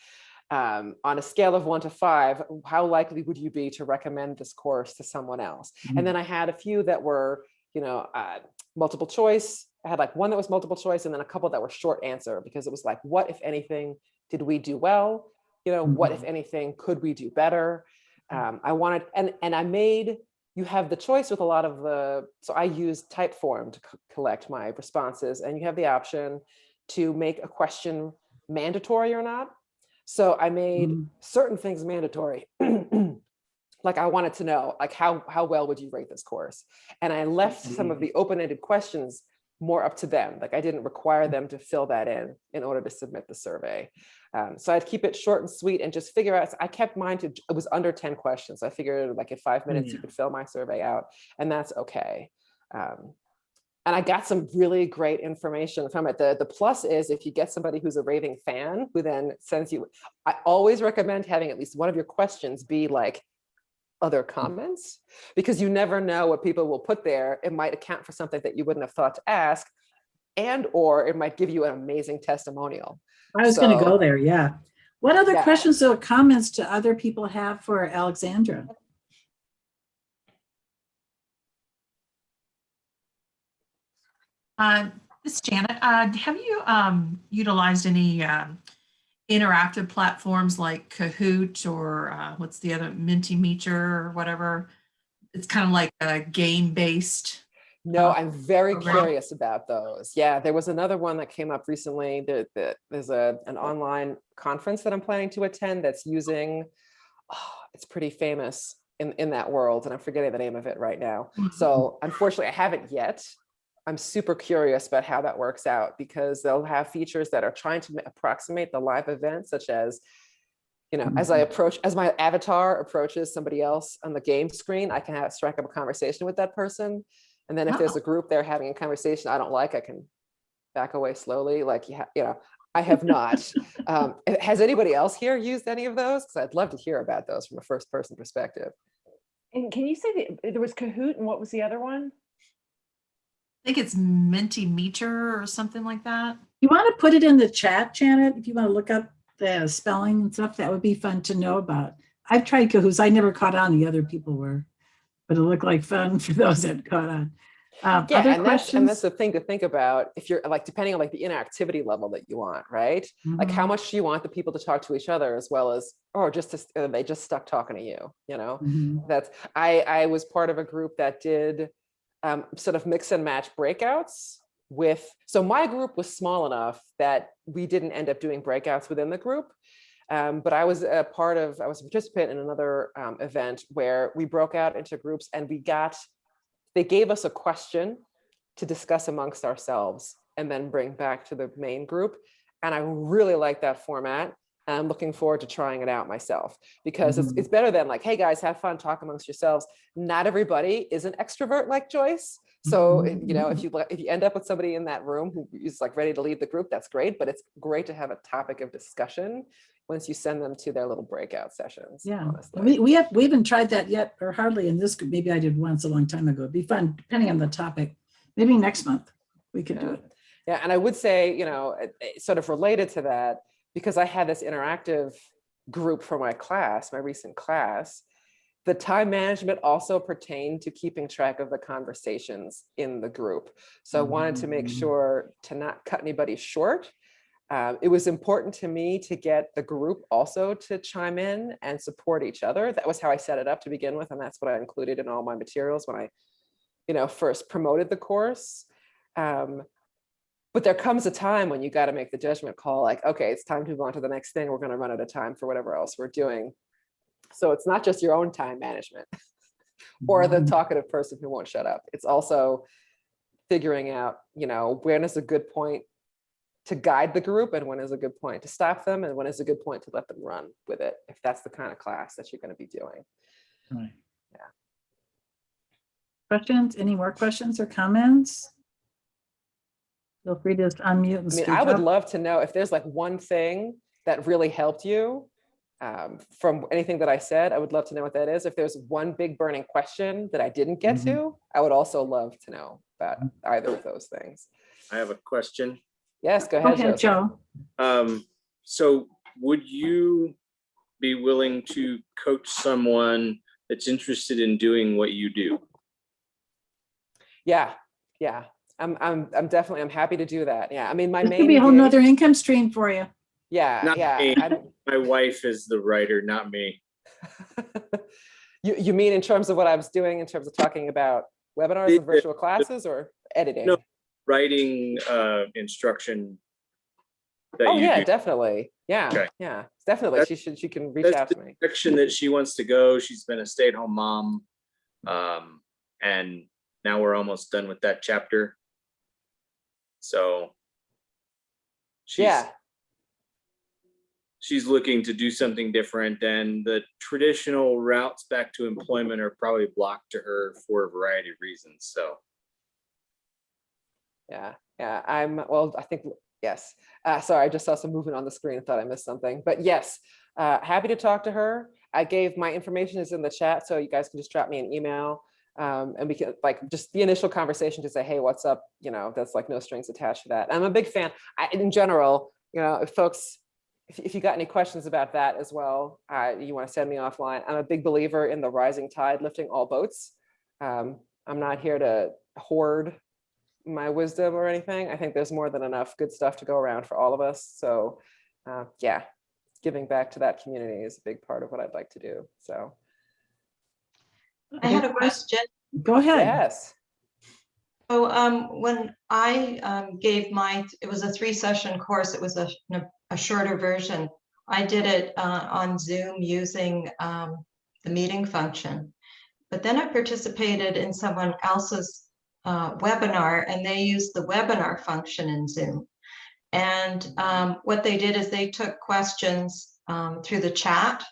On a scale of 1 to 5, how likely would you be to recommend this course to someone else? And then I had a few that were, multiple choice. I had like one that was multiple choice, and then a couple that were short answer, because it was like, what, if anything, did we do well? What, if anything, could we do better? I wanted, and I made, you have the choice with a lot of so I used Typeform to collect my responses, and you have the option to make a question mandatory or not. So I made certain things mandatory. Like I wanted to know, like, how well would you rate this course? And I left some of the open-ended questions more up to them. Like I didn't require them to fill that in order to submit the survey. So I'd keep it short and sweet and just figure out, I kept mine to, it was under 10 questions. I figured like in 5 minutes you could fill my survey out, and that's okay. And I got some really great information from it. The plus is if you get somebody who's a raving fan who then sends you, I always recommend having at least one of your questions be like other comments, because you never know what people will put there. It might account for something that you wouldn't have thought to ask, or it might give you an amazing testimonial. I was going to go there. Yeah. What other questions or comments do other people have for Alexandra? This is Janet. Have you utilized any interactive platforms like Kahoot or what's the other, Mentimeter or whatever? It's kind of like a game-based. No, I'm very curious about those. Yeah, there was another one that came up recently. There's an online conference that I'm planning to attend that's using, it's pretty famous in that world, and I'm forgetting the name of it right now. So unfortunately, I haven't yet. I'm super curious about how that works out, because they'll have features that are trying to approximate the live event, such as, as my avatar approaches somebody else on the game screen, I can strike up a conversation with that person. And then if there's a group there having a conversation I don't like, I can back away slowly. Like, I have not. Has anybody else here used any of those? Because I'd love to hear about those from a first person perspective. And can you say that there was Kahoot, and what was the other one? I think it's Mentimeter or something like that. You want to put it in the chat, Janet, if you want to look up the spelling and stuff, that would be fun to know about. I've tried Kahoots. I never caught on. The other people were, but it looked like fun for those that caught on. And that's the thing to think about, if you're like, depending on like the interactivity level that you want, right? Like how much do you want the people to talk to each other, as well as, or just they just stuck talking to you, That's, I was part of a group that did sort of mix and match breakouts so my group was small enough that we didn't end up doing breakouts within the group. But I was a participant in another event where we broke out into groups, and they gave us a question to discuss amongst ourselves and then bring back to the main group. And I really like that format. And I'm looking forward to trying it out myself, because it's better than like, hey guys, have fun, talk amongst yourselves. Not everybody is an extrovert like Joyce. So, you know, if you end up with somebody in that room who is like ready to lead the group, that's great. But it's great to have a topic of discussion once you send them to their little breakout sessions. Yeah, honestly. we haven't tried that yet, or hardly in this group. Maybe I did once a long time ago. It'd be fun, depending on the topic. Maybe next month we could do it. Yeah, and I would say, you know, sort of related to that, because I had this interactive group for my class, my recent class, the time management also pertained to keeping track of the conversations in the group. So I wanted to make sure to not cut anybody short. It was important to me to get the group also to chime in and support each other. That was how I set it up to begin with. And that's what I included in all my materials when I, you know, first promoted the course. But there comes a time when you got to make the judgment call, like, okay, it's time to move on to the next thing. We're going to run out of time for whatever else we're doing. So it's not just your own time management or the talkative person who won't shut up. It's also figuring out, you know, when is a good point to guide the group and when is a good point to stop them and when is a good point to let them run with it, if that's the kind of class that you're going to be doing. Right. Yeah. Questions? Any more questions or comments? Feel free to just unmute and speak I would up. love to know if there's like one thing that really helped you from anything that I said. I would love to know what that is. If there's one big burning question that I didn't get to, I would also love to know about either of those things. I have a question. Yes, go ahead, Joe. So would you be willing to coach someone that's interested in doing what you do? Yeah. I'm definitely, I'm happy to do that. Yeah. I mean, my This main could be a whole gig- nother income stream for you. Yeah. Not Yeah. me. My wife is the writer, not me. You mean in terms of what I was doing in terms of talking about webinars and virtual classes or editing? No, writing instruction. That Oh you yeah, do. definitely. Yeah. Okay. Yeah, definitely. She can reach That's out the to me. direction that she wants to go. She's been a stay-at-home mom. And now we're almost done with that chapter. So she's looking to do something different, and the traditional routes back to employment are probably blocked to her for a variety of reasons. So Yeah. I think, yes. Sorry, I just saw some movement on the screen. I thought I missed something, but yes, happy to talk to her. I gave my information is in the chat, so you guys can just drop me an email. And we can like just the initial conversation to say, hey, what's up? You know, that's like no strings attached to that. I'm a big fan. In general, you know, if folks, if you got any questions about that as well, you want to send me offline. I'm a big believer in the rising tide lifting all boats. I'm not here to hoard my wisdom or anything. I think there's more than enough good stuff to go around for all of us. So yeah, giving back to that community is a big part of what I'd like to do. So. I had a question. Go ahead. Yes. So when I gave it was a 3-session course. It was a shorter version. I did it on Zoom using the meeting function. But then I participated in someone else's webinar, and they used the webinar function in Zoom. And what they did is they took questions through the chat,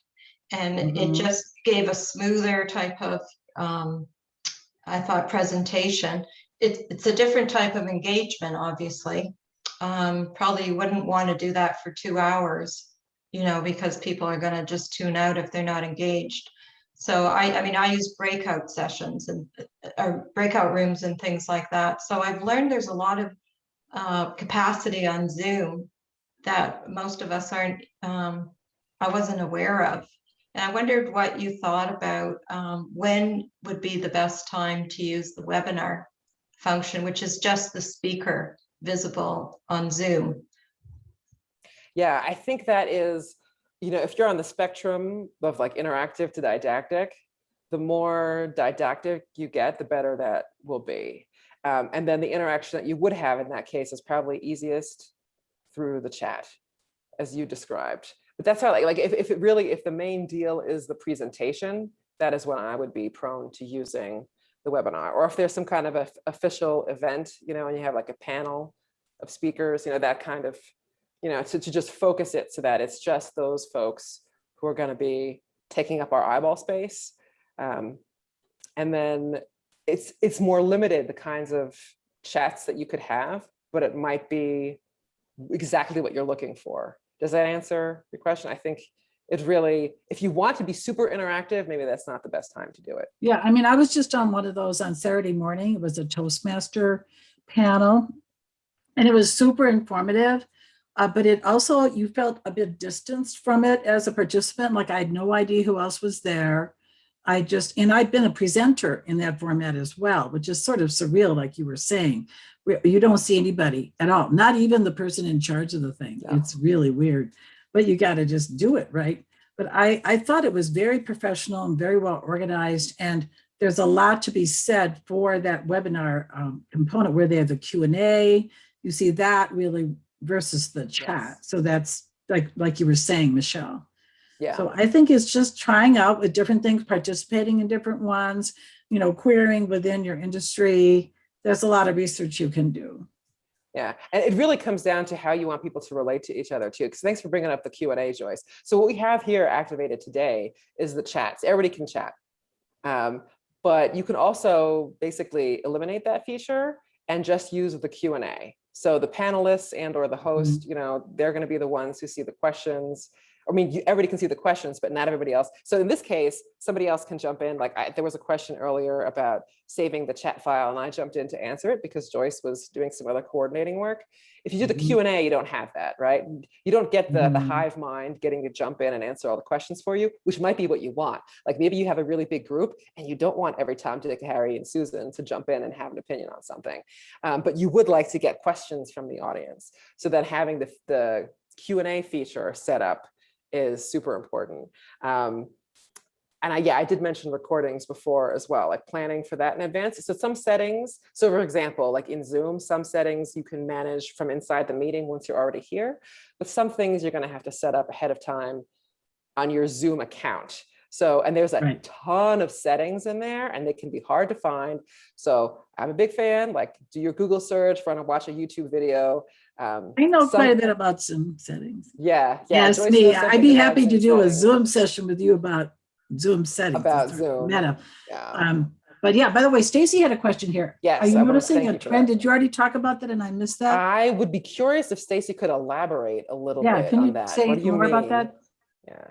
and it just gave a smoother type of, I thought, presentation. It's a different type of engagement, obviously. Probably wouldn't want to do that for 2 hours, you know, because people are going to just tune out if they're not engaged. So I mean, I use breakout sessions or breakout rooms and things like that. So I've learned there's a lot of capacity on Zoom that most of us aren't, I wasn't aware of. And I wondered what you thought about when would be the best time to use the webinar function, which is just the speaker visible on Zoom. Yeah, I think that is, you know, if you're on the spectrum of like interactive to didactic, the more didactic you get, the better that will be. And then the interaction that you would have in that case is probably easiest through the chat, as you described. But that's how, like if the main deal is the presentation, that is when I would be prone to using the webinar, or if there's some kind of a official event, and you have like a panel of speakers, that kind of, to just focus it so that it's just those folks who are going to be taking up our eyeball space. And then it's more limited, the kinds of chats that you could have, but it might be exactly what you're looking for. Does that answer your question? I think it's really, if you want to be super interactive, maybe that's not the best time to do it. Yeah, I mean, I was just on one of those on Saturday morning. It was a Toastmaster panel, and it was super informative. But it also, you felt a bit distanced from it as a participant. Like I had no idea who else was there. And I've been a presenter in that format as well, which is sort of surreal, like you were saying. You don't see anybody at all, not even the person in charge of the thing. No. It's really weird, but you got to just do it, right? But I thought it was very professional and very well organized. And there's a lot to be said for that webinar component where they have the Q&A. You see that really versus the chat. Yes. So that's like you were saying, Michelle. Yeah. So I think it's just trying out with different things, participating in different ones, querying within your industry. There's a lot of research you can do. Yeah, and it really comes down to how you want people to relate to each other too. Because thanks for bringing up the Q&A, Joyce. So what we have here activated today is the chats. Everybody can chat, but you can also basically eliminate that feature and just use the Q&A. So the panelists and or the host, they're going to be the ones who see the questions. I mean, everybody can see the questions, but not everybody else. So in this case, somebody else can jump in. Like there was a question earlier about saving the chat file, and I jumped in to answer it because Joyce was doing some other coordinating work. If you do the Q&A, you don't have that, right? You don't get the hive mind getting to jump in and answer all the questions for you, which might be what you want. Like maybe you have a really big group and you don't want every Tom, Dick, Harry, and Susan to jump in and have an opinion on something, but you would like to get questions from the audience. So then having the Q&A feature set up is super important. And I did mention recordings before as well, like planning for that in advance. So some settings, so for example, like in Zoom, some settings you can manage from inside the meeting once you're already here, but some things you're going to have to set up ahead of time on your Zoom account. So, and there's a ton of settings in there and they can be hard to find. So I'm a big fan, like do your Google search, watch a YouTube video. I know quite a bit about Zoom settings. Yeah. Yes, Joyce me. knows I'd be something happy about to do a settings. Zoom session with you about Zoom settings. About Zoom. Meta. Yeah. But yeah, by the way, Stacy had a question here. Yes, Are you noticing thank a you for trend? that. Did you already talk about that and I missed that? I would be curious if Stacy could elaborate a little bit Can on you that. say What do you more about mean? that? Yeah.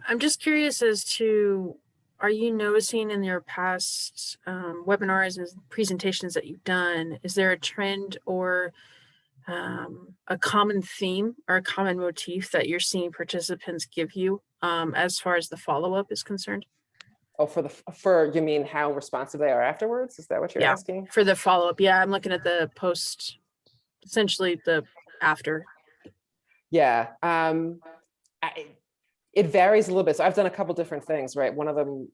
I'm just curious as to, are you noticing in your past webinars and presentations that you've done, is there a trend or a common theme or a common motif that you're seeing participants give you as far as the follow-up is concerned? Oh, for you mean how responsive they are afterwards? Is that what you're asking? For the follow-up. Yeah, I'm looking at the post, essentially the after. Yeah. It varies a little bit. So I've done a couple different things, right? One of them,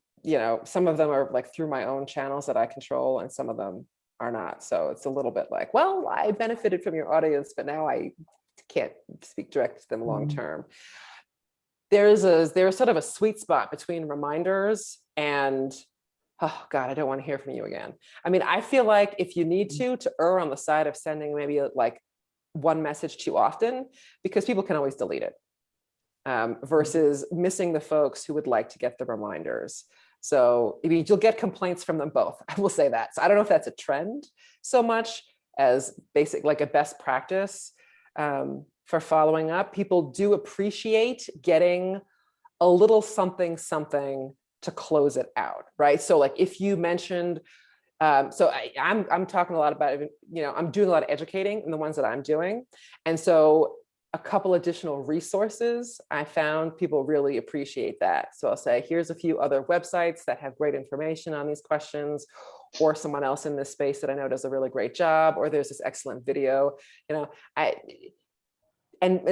some of them are like through my own channels that I control and some of them are not. So it's a little bit like, well, I benefited from your audience, but now I can't speak direct to them long term. There's sort of a sweet spot between reminders and, oh God, I don't want to hear from you again. I mean, I feel like if you need to err on the side of sending maybe like one message too often, because people can always delete it. Versus missing the folks who would like to get the reminders. So I mean, you'll get complaints from them both. I will say that. So I don't know if that's a trend so much as like a best practice for following up. People do appreciate getting a little something to close it out, right? So like if you mentioned, so I'm talking a lot about, I'm doing a lot of educating in the ones that I'm doing. And so a couple additional resources, I found people really appreciate that. So I'll say, here's a few other websites that have great information on these questions, or someone else in this space that I know does a really great job, or there's this excellent video, and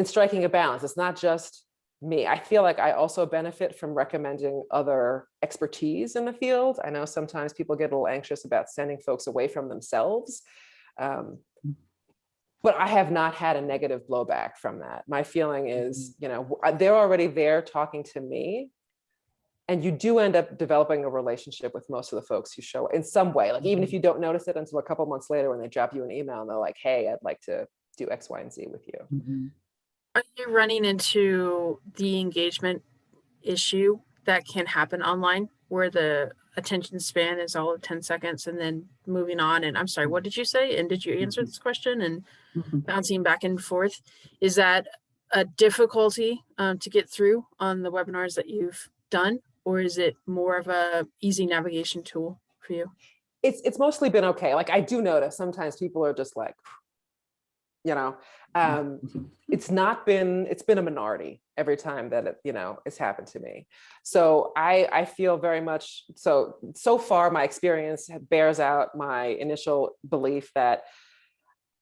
striking a balance. It's not just me. I feel like I also benefit from recommending other expertise in the field. I know sometimes people get a little anxious about sending folks away from themselves. But I have not had a negative blowback from that. My feeling is, they're already there talking to me. And you do end up developing a relationship with most of the folks who show in some way, like even if you don't notice it until a couple months later when they drop you an email and they're like, hey, I'd like to do X, Y, and Z with you. Mhm. Are you running into the engagement issue that can happen online where the attention span is all of 10 seconds and then moving on? And I'm sorry, what did you say? And did you answer this question? And Mhm. bouncing back and forth. Is that a difficulty to get through on the webinars that you've done? Or is it more of a easy navigation tool for you? It's mostly been okay. Like I do notice sometimes people are just like, you know, it's been a minority every time that it, you know, it's happened to me. So I feel very much, so far my experience bears out my initial belief that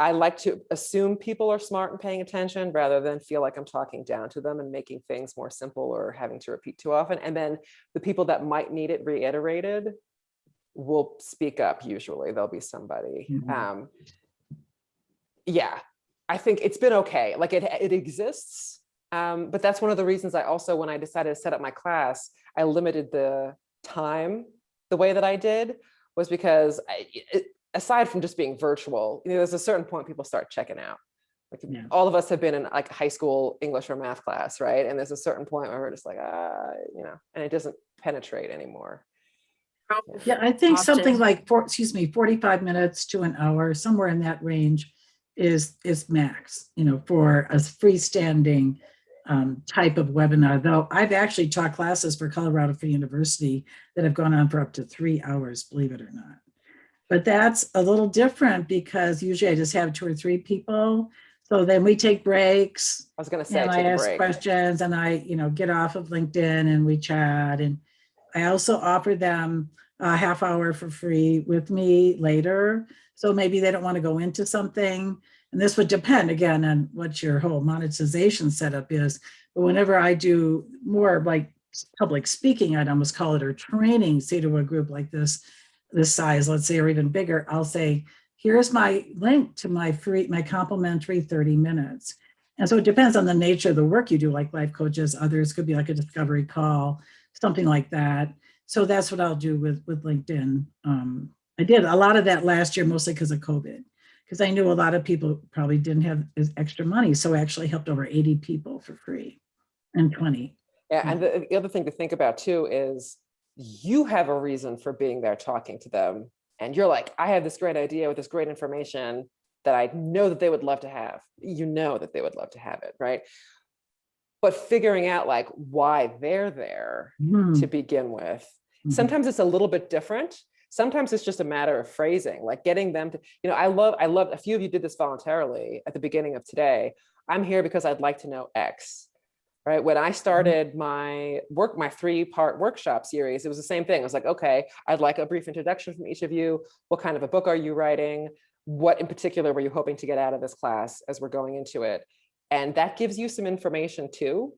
I like to assume people are smart and paying attention rather than feel like I'm talking down to them and making things more simple or having to repeat too often. And then the people that might need it reiterated will speak up. Usually there'll be somebody. Mhm. Yeah, I think it's been okay. Like it exists. But that's one of the reasons I also, when I decided to set up my class, I limited the time the way that I did, was because aside from just being virtual, you know, there's a certain point people start checking out. Like Yeah. all of us have been in like high school English or math class, right? And there's a certain point where we're just like, you know, and it doesn't penetrate anymore. Yeah, I think something Often. like 45 minutes to an hour, somewhere in that range is max, you know, for a freestanding type of webinar. Though I've actually taught classes for Colorado Free University that have gone on for up to 3 hours, believe it or not. But that's a little different because usually I just have 2 or 3 people. So then we take breaks. I was going to say, And I take a ask break. questions and I, you know, get off of LinkedIn and we chat. And I also offer them a half hour for free with me later. So maybe they don't want to go into something. And this would depend again on what your whole monetization setup is. But whenever I do more like public speaking, I'd almost call it, or training, say to a group like this size, let's say, or even bigger, I'll say, here's my link to my complimentary 30 minutes. And so it depends on the nature of the work you do, like life coaches, others could be like a discovery call, something like that. So that's what I'll do with LinkedIn. I did a lot of that last year, mostly because of COVID, because I knew a lot of people probably didn't have extra money. So I actually helped over 80 people for free and 20. Yeah, and the other thing to think about too is you have a reason for being there talking to them. And you're like, I have this great idea with this great information that I know that they would love to have. You know that they would love to have it, right? But figuring out like why they're there to begin with, sometimes it's a little bit different. Sometimes it's just a matter of phrasing, like getting them to, you know, I love, a few of you did this voluntarily at the beginning of today. I'm here because I'd like to know X. Right. When I started my 3-part workshop series, it was the same thing. I was like, okay, I'd like a brief introduction from each of you. What kind of a book are you writing? What in particular were you hoping to get out of this class as we're going into it? And that gives you some information too,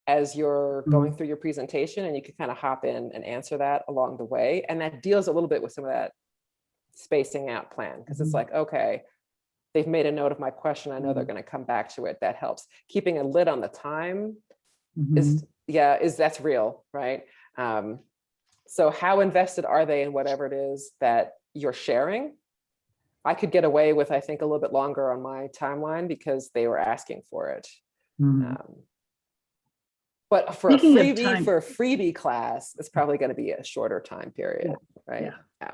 as you're going through your presentation, and you can kind of hop in and answer that along the way. And that deals a little bit with some of that spacing out plan, because it's like, okay, they've made a note of my question. I know they're going to come back to it. That helps. Keeping a lid on the time is that's real, right? So how invested are they in whatever it is that you're sharing? I could get away with, I think, a little bit longer on my timeline because they were asking for it. But for a freebie class, it's probably going to be a shorter time period, right? Yeah.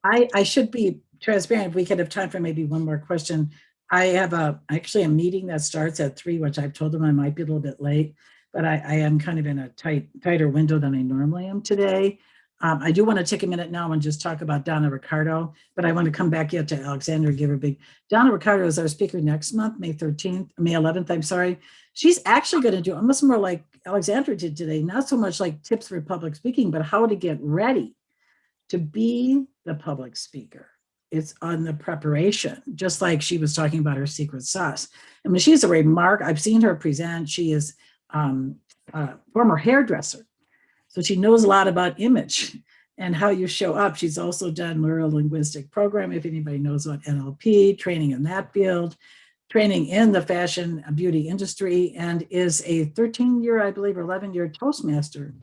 I should be transparent. If we could have time for maybe one more question. I have actually a meeting that starts at 3, which I've told them I might be a little bit late, but I am kind of in a tighter window than I normally am today. I do want to take a minute now and just talk about Donna Ricardo, but I want to come back yet to Alexandra, give her a big. Donna Ricardo is our speaker next month, May 11th, I'm sorry. She's actually going to do almost more like Alexandra did today, not so much like tips for public speaking, but how to get ready to be the public speaker. It's on the preparation, just like she was talking about her secret sauce. I mean, she's I've seen her present. She is a former hairdresser. So she knows a lot about image and how you show up. She's also done neuro-linguistic program, if anybody knows about NLP, training in that field, training in the fashion and beauty industry, and is a 13-year, I believe, or 11-year Toastmaster.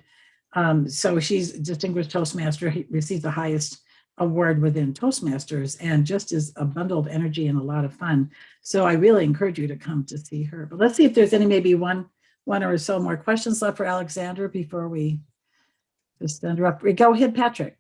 So she's distinguished Toastmaster, received the highest award within Toastmasters, and just is a bundle of energy and a lot of fun. So I really encourage you to come to see her. But let's see if there's any, maybe one or so more questions left for Alexandra before we just send her up. Go ahead, Patrick.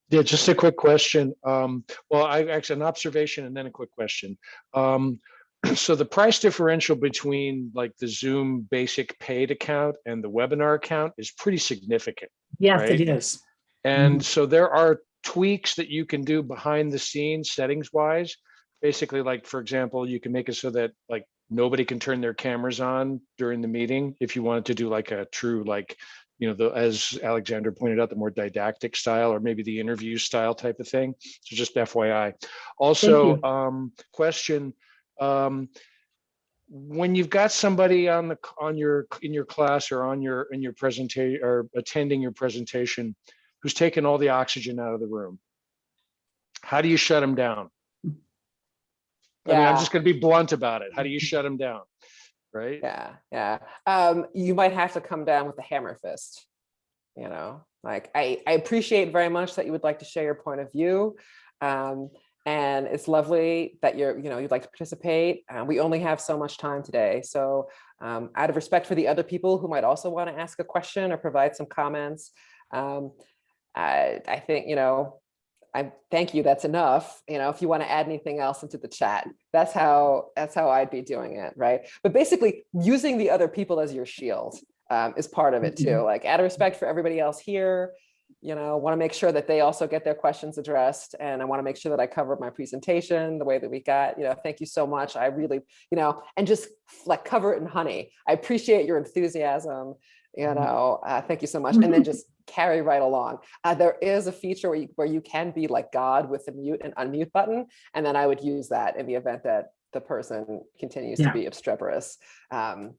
Yeah, just a quick question. Well, I actually an observation and then a quick question. So the price differential between like the Zoom basic paid account and the webinar account is pretty significant. Yes, right? it is. And so there are tweaks that you can do behind the scenes settings wise. Basically, like, for example, you can make it so that like nobody can turn their cameras on during the meeting if you wanted to do like a true, like, you know, as Alexandra pointed out, the more didactic style or maybe the interview style type of thing. So just FYI. Also, question, when you've got somebody in your class or in your presentation or attending your presentation who's taken all the oxygen out of the room, how do you shut them down? I mean, I'm just going to be blunt about it. How do you shut them down? Right? Yeah. You might have to come down with a hammer fist. You know, like I appreciate very much that you would like to share your point of view. And it's lovely that you'd like to participate. We only have so much time today. So out of respect for the other people who might also want to ask a question or provide some comments, I think, I thank you. That's enough. If you want to add anything else into the chat, that's how I'd be doing it. Right. But basically using the other people as your shield is part of it too. Like out of respect for everybody else here, want to make sure that they also get their questions addressed. And I want to make sure that I covered my presentation the way that we got, thank you so much. I really, and just like cover it in honey. I appreciate your enthusiasm. Thank you so much. And then just carry right along. There is a feature where you can be like God with the mute and unmute button. And then I would use that in the event that the person continues to be obstreperous. And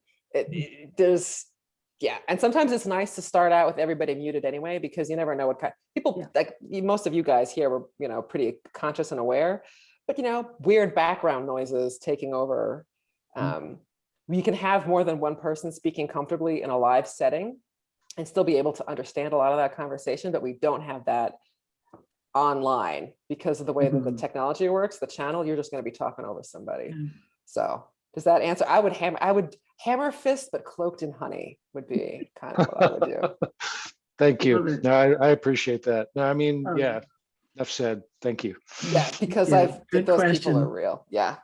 sometimes it's nice to start out with everybody muted anyway, because you never know what kind of people, like most of you guys here were, pretty conscious and aware, but weird background noises taking over. We can have more than one person speaking comfortably in a live setting and still be able to understand a lot of that conversation, but we don't have that online because of the way that the technology works, the channel, you're just going to be talking over somebody. So does that answer? I would hammer fist, but cloaked in honey would be kind of what I would do. Thank you. No, I appreciate that. No, I mean, yeah, enough said. Thank you. Yeah, because those people are real. Yeah,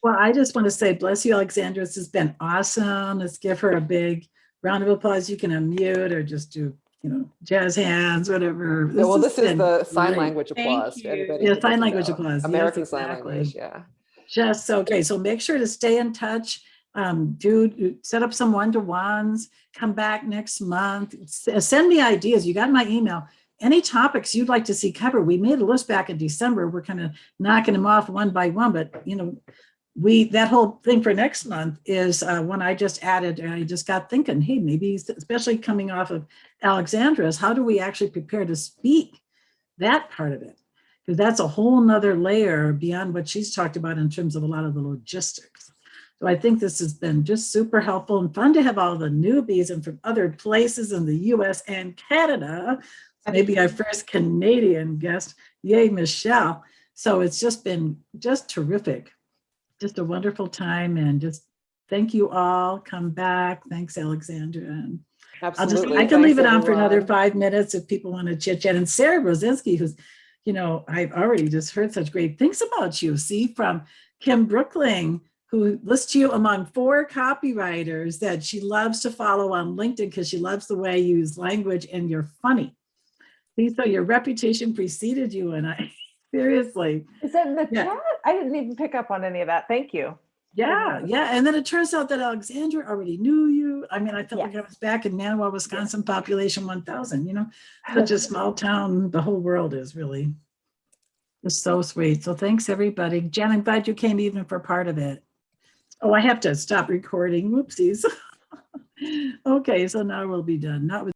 Well, I just want to say, bless you, Alexandra. This has been awesome. Let's give her a big round of applause. You can unmute or just do, jazz hands, whatever. This is the sign language applause. Yeah, sign language applause. American Sign Language, yeah. Just so great. So make sure to stay in touch. Do set up some one-to-ones. Come back next month. Send me ideas. You got my email. Any topics you'd like to see covered. We made a list back in December. We're kind of knocking them off one by one, but that whole thing for next month is one I just added, and I just got thinking, hey, maybe especially coming off of Alexandra's, how do we actually prepare to speak that part of it? Because that's a whole nother layer beyond what she's talked about in terms of a lot of the logistics. So I think this has been just super helpful and fun to have all the newbies and from other places in the US and Canada. Maybe our first Canadian guest, yay, Michelle. So it's just been just terrific. Just a wonderful time, and just thank you all. Come back. Thanks, Alexandra. And absolutely. I can leave it on for another 5 minutes if people want to chit chat. And Sarah Brzezinski, who's, I've already just heard such great things about you. See, from Kim Brookling, who lists you among 4 copywriters that she loves to follow on LinkedIn because she loves the way you use language and you're funny. See, so your reputation preceded you and I. Seriously. Is that in the chat? I didn't even pick up on any of that. Thank you. Yeah. And then it turns out that Alexandra already knew you. I mean, I felt like I was back in Nanawa, Wisconsin, population 1,000, such a small town. The whole world is really just so sweet. So thanks, everybody. Jen, I'm glad you came even for part of it. Oh, I have to stop recording. Whoopsies. Okay, so now we'll be done. Not with